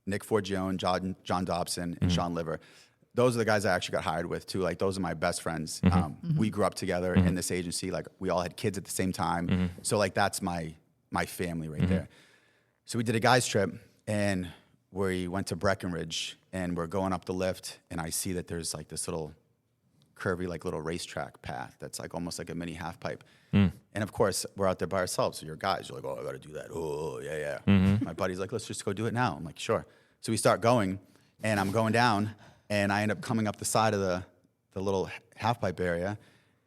Nick Forgione, John Dobson, and Sean Liver. Those are the guys I actually got hired with too. Like those are my best friends. We grew up together in this agency. Like we all had kids at the same time. So like that's my family right there. So we did a guys trip and we went to Breckenridge and we're going up the lift and I see that there's like this little curvy like little racetrack path that's like almost like a mini half pipe. And of course we're out there by ourselves. So you're guys, you're like, oh, I got to do that. Oh yeah. My buddy's like, let's just go do it now. I'm like, sure. So we start going and I'm going down, and I end up coming up the side of the little half pipe area,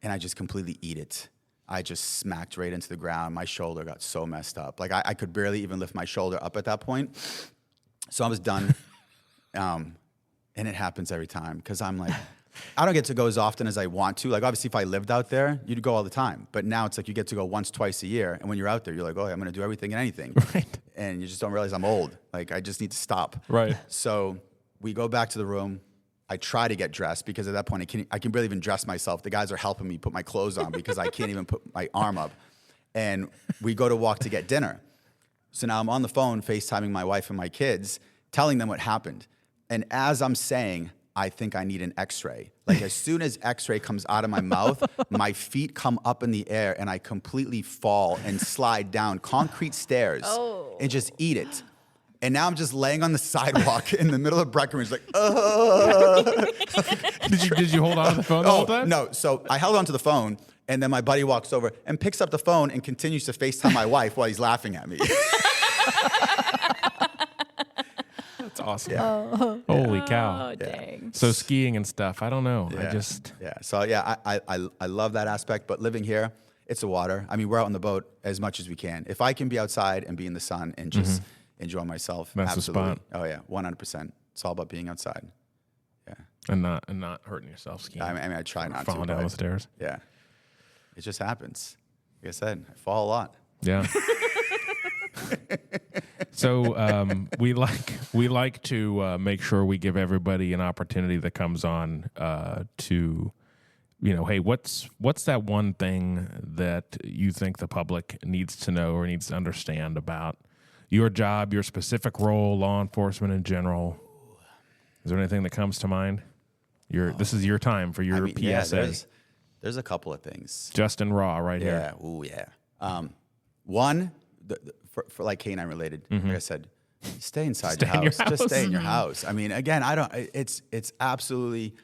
and I just completely eat it. I just smacked right into the ground. My shoulder got so messed up. Like I could barely even lift my shoulder up at that point. So I was done. And it happens every time because I'm like, I don't get to go as often as I want to. Like obviously if I lived out there, you'd go all the time. But now it's like you get to go once, twice a year. And when you're out there, you're like, oh, I'm going to do everything and anything. Right. And you just don't realize I'm old. Like I just need to stop. Right. So we go back to the room. I try to get dressed because at that point I can barely even dress myself. The guys are helping me put my clothes on because I can't even put my arm up. And we go to walk to get dinner. So now I'm on the phone FaceTiming my wife and my kids, telling them what happened. And as I'm saying, I think I need an x-ray. Like as soon as x-ray comes out of my mouth, my feet come up in the air and I completely fall and slide down concrete stairs and just eat it. And now I'm just laying on the sidewalk in the middle of Breckenridge, like, Did you hold on to the phone the whole time? No. So I held on to the phone, and then my buddy walks over and picks up the phone and continues to FaceTime my wife while he's laughing at me. That's awesome. Yeah. Holy cow. Oh, dang. So skiing and stuff, I don't know. Yeah. So yeah, I love that aspect, but living here, it's the water. I mean, we're out on the boat as much as we can. If I can be outside and be in the sun and just enjoy myself, That's absolutely. the spot. Oh yeah, 100%. It's all about being outside. Yeah. And not hurting yourself skiing. I mean, I try not to. Falling down but the stairs. Yeah. It just happens. Like I said, I fall a lot. Yeah. So we like to make sure we give everybody an opportunity that comes on to, hey, what's that one thing that you think the public needs to know or needs to understand about your job, your specific role, law enforcement in general? Is there anything that comes to mind? This is your time for your PSA. Yeah, there's a couple of things. Justin Raw right here. Yeah. Ooh, yeah. One, for like canine related, like I said, stay inside your house. Just stay in your house. I mean, again, it's absolutely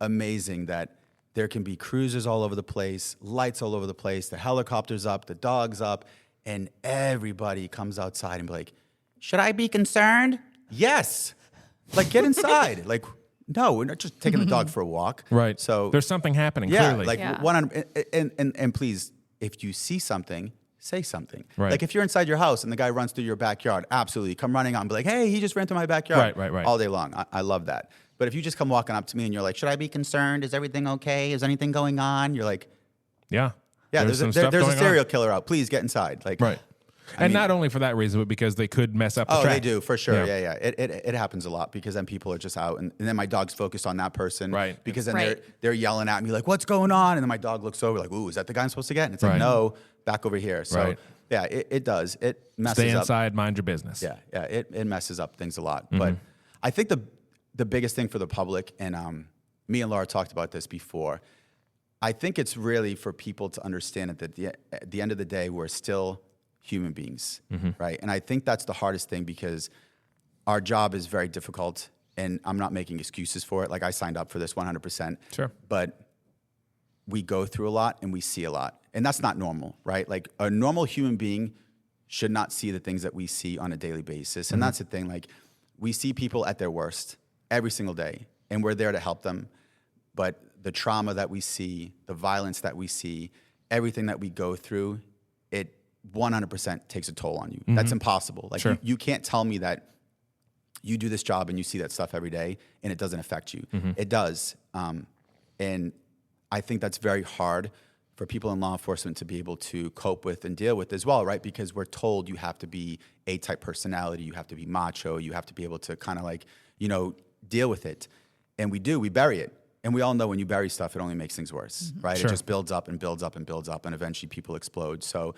amazing that there can be cruisers all over the place, lights all over the place, the helicopter's up, the dog's up, and everybody comes outside and be like, should I be concerned? Yes. Like, get inside. Like, no, we're not just taking the dog for a walk. Right. So there's something happening, yeah, clearly. like Yeah. 100, and please, if you see something, say something. Right. Like if you're inside your house and the guy runs through your backyard, absolutely come running out and be like, hey, he just ran through my backyard. Right. All day long. I love that. But if you just come walking up to me and you're like, should I be concerned? Is everything okay? Is anything going on? You're like, yeah. there's some a stuff going serial killer out. Please get inside. Like, Right. And not only for that reason, but because they could mess up the track. they do, for sure. Yeah. Yeah. It happens a lot because then people are just out and then my dog's focused on that person. Right. Because then Right. they're yelling at me like, what's going on? And then my dog looks over like, ooh, is that the guy I'm supposed to get? And it's Right. like, no, back over here. So Right. yeah, it does. It messes Stay up. inside, mind your business. Yeah. It messes up things a lot. Mm-hmm. But I think the biggest thing for the public, and me and Laura talked about this before, I think it's really for people to understand that at the end of the day, we're still human beings, right? And I think that's the hardest thing because our job is very difficult, and I'm not making excuses for it. Like I signed up for this 100%. Sure. But we go through a lot and we see a lot, and that's not normal, right? Like a normal human being should not see the things that we see on a daily basis. And that's the thing, like we see people at their worst every single day, and we're there to help them. But the trauma that we see, the violence that we see, everything that we go through, it 100% takes a toll on you. That's impossible. Like Sure. you can't tell me that you do this job and you see that stuff every day and it doesn't affect you. It does. And I think that's very hard for people in law enforcement to be able to cope with and deal with as well, right? Because we're told you have to be A-type personality, you have to be macho, you have to be able to kind of like, deal with it. And we do, we bury it. And we all know when you bury stuff, it only makes things worse, right? Sure. It just builds up and builds up and builds up, and eventually people explode. So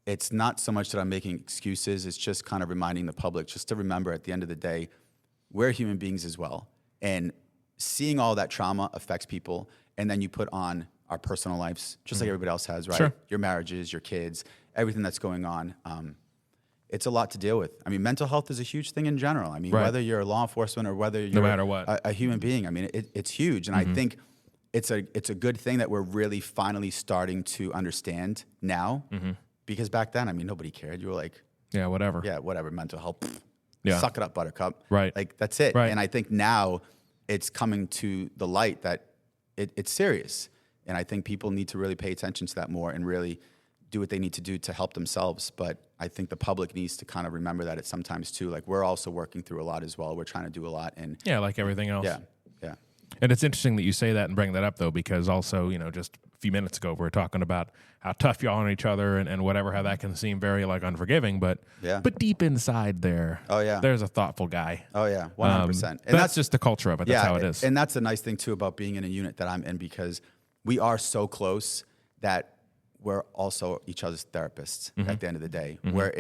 it's not so much that I'm making excuses, it's just kind of reminding the public just to remember at the end of the day, we're human beings as well. And seeing all that trauma affects people, and then you put on our personal lives, just like everybody else has, right? Sure. Your marriages, your kids, everything that's going on. It's a lot to deal with. I mean, mental health is a huge thing in general. I mean, Right. whether you're law enforcement or whether you're No matter what. a human being, I mean, it's huge. And I think it's a good thing that we're really finally starting to understand now. Because back then, I mean, nobody cared. You were like, Yeah, whatever. yeah, whatever, mental health. Pfft. Suck it up, buttercup. Right. Like, that's it. Right. And I think now it's coming to the light that it's serious. And I think people need to really pay attention to that more and really do what they need to do to help themselves. But I think the public needs to kind of remember that it's sometimes too, like, we're also working through a lot as well. We're trying to do a lot. And yeah, like everything else. Yeah. And it's interesting that you say that and bring that up, though, because also, just a few minutes ago, we were talking about how tough y'all are on each other and whatever, how that can seem very, like, unforgiving. But deep inside there, there's a thoughtful guy. Oh, yeah, 100%. And that's just the culture of it. That's how it is. And that's the nice thing, too, about being in a unit that I'm in, because we are so close that we're also each other's therapists at the end of the day, where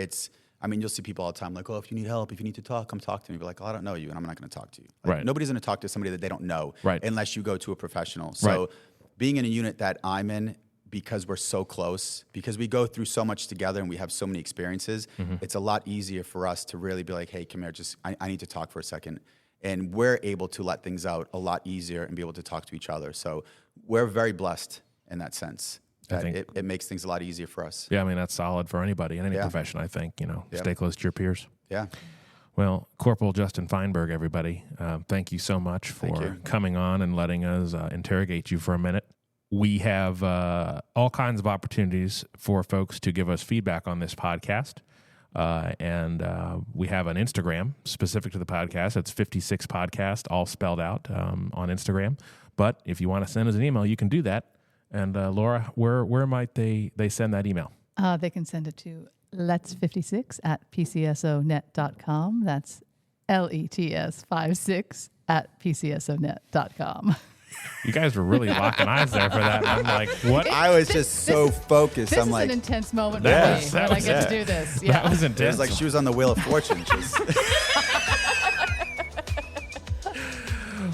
you'll see people all the time like, oh, if you need help, if you need to talk, come talk to me. But like, oh, I don't know you, and I'm not going to talk to you. Like, right. Nobody's going to talk to somebody that they don't know unless you go to a professional. So right. being in a unit that I'm in, because we're so close, because we go through so much together and we have so many experiences, it's a lot easier for us to really be like, hey, come here, I need to talk for a second. And we're able to let things out a lot easier and be able to talk to each other. So we're very blessed in that sense. It makes things a lot easier for us. Yeah, that's solid for anybody in any profession, I think. Stay close to your peers. Yeah. Well, Corporal Justin Fineberg, everybody, thank you so much for coming on and letting us interrogate you for a minute. We have all kinds of opportunities for folks to give us feedback on this podcast. And we have an Instagram specific to the podcast. It's 56 Podcast, all spelled out on Instagram. But if you want to send us an email, you can do that. And Laura, where might they send that email? They can send it to lets56@pcsonet.com. That's LETS56@pcsonet.com. You guys were really locking eyes there for that. I'm like, what? I was just so focused. This I'm is like, an intense moment Yes, for me when I get to do this. Yeah. That was intense. it was like she was on the Wheel of Fortune.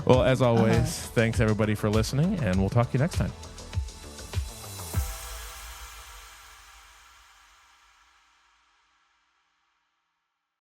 Well, as always, thanks everybody for listening, and we'll talk to you next time.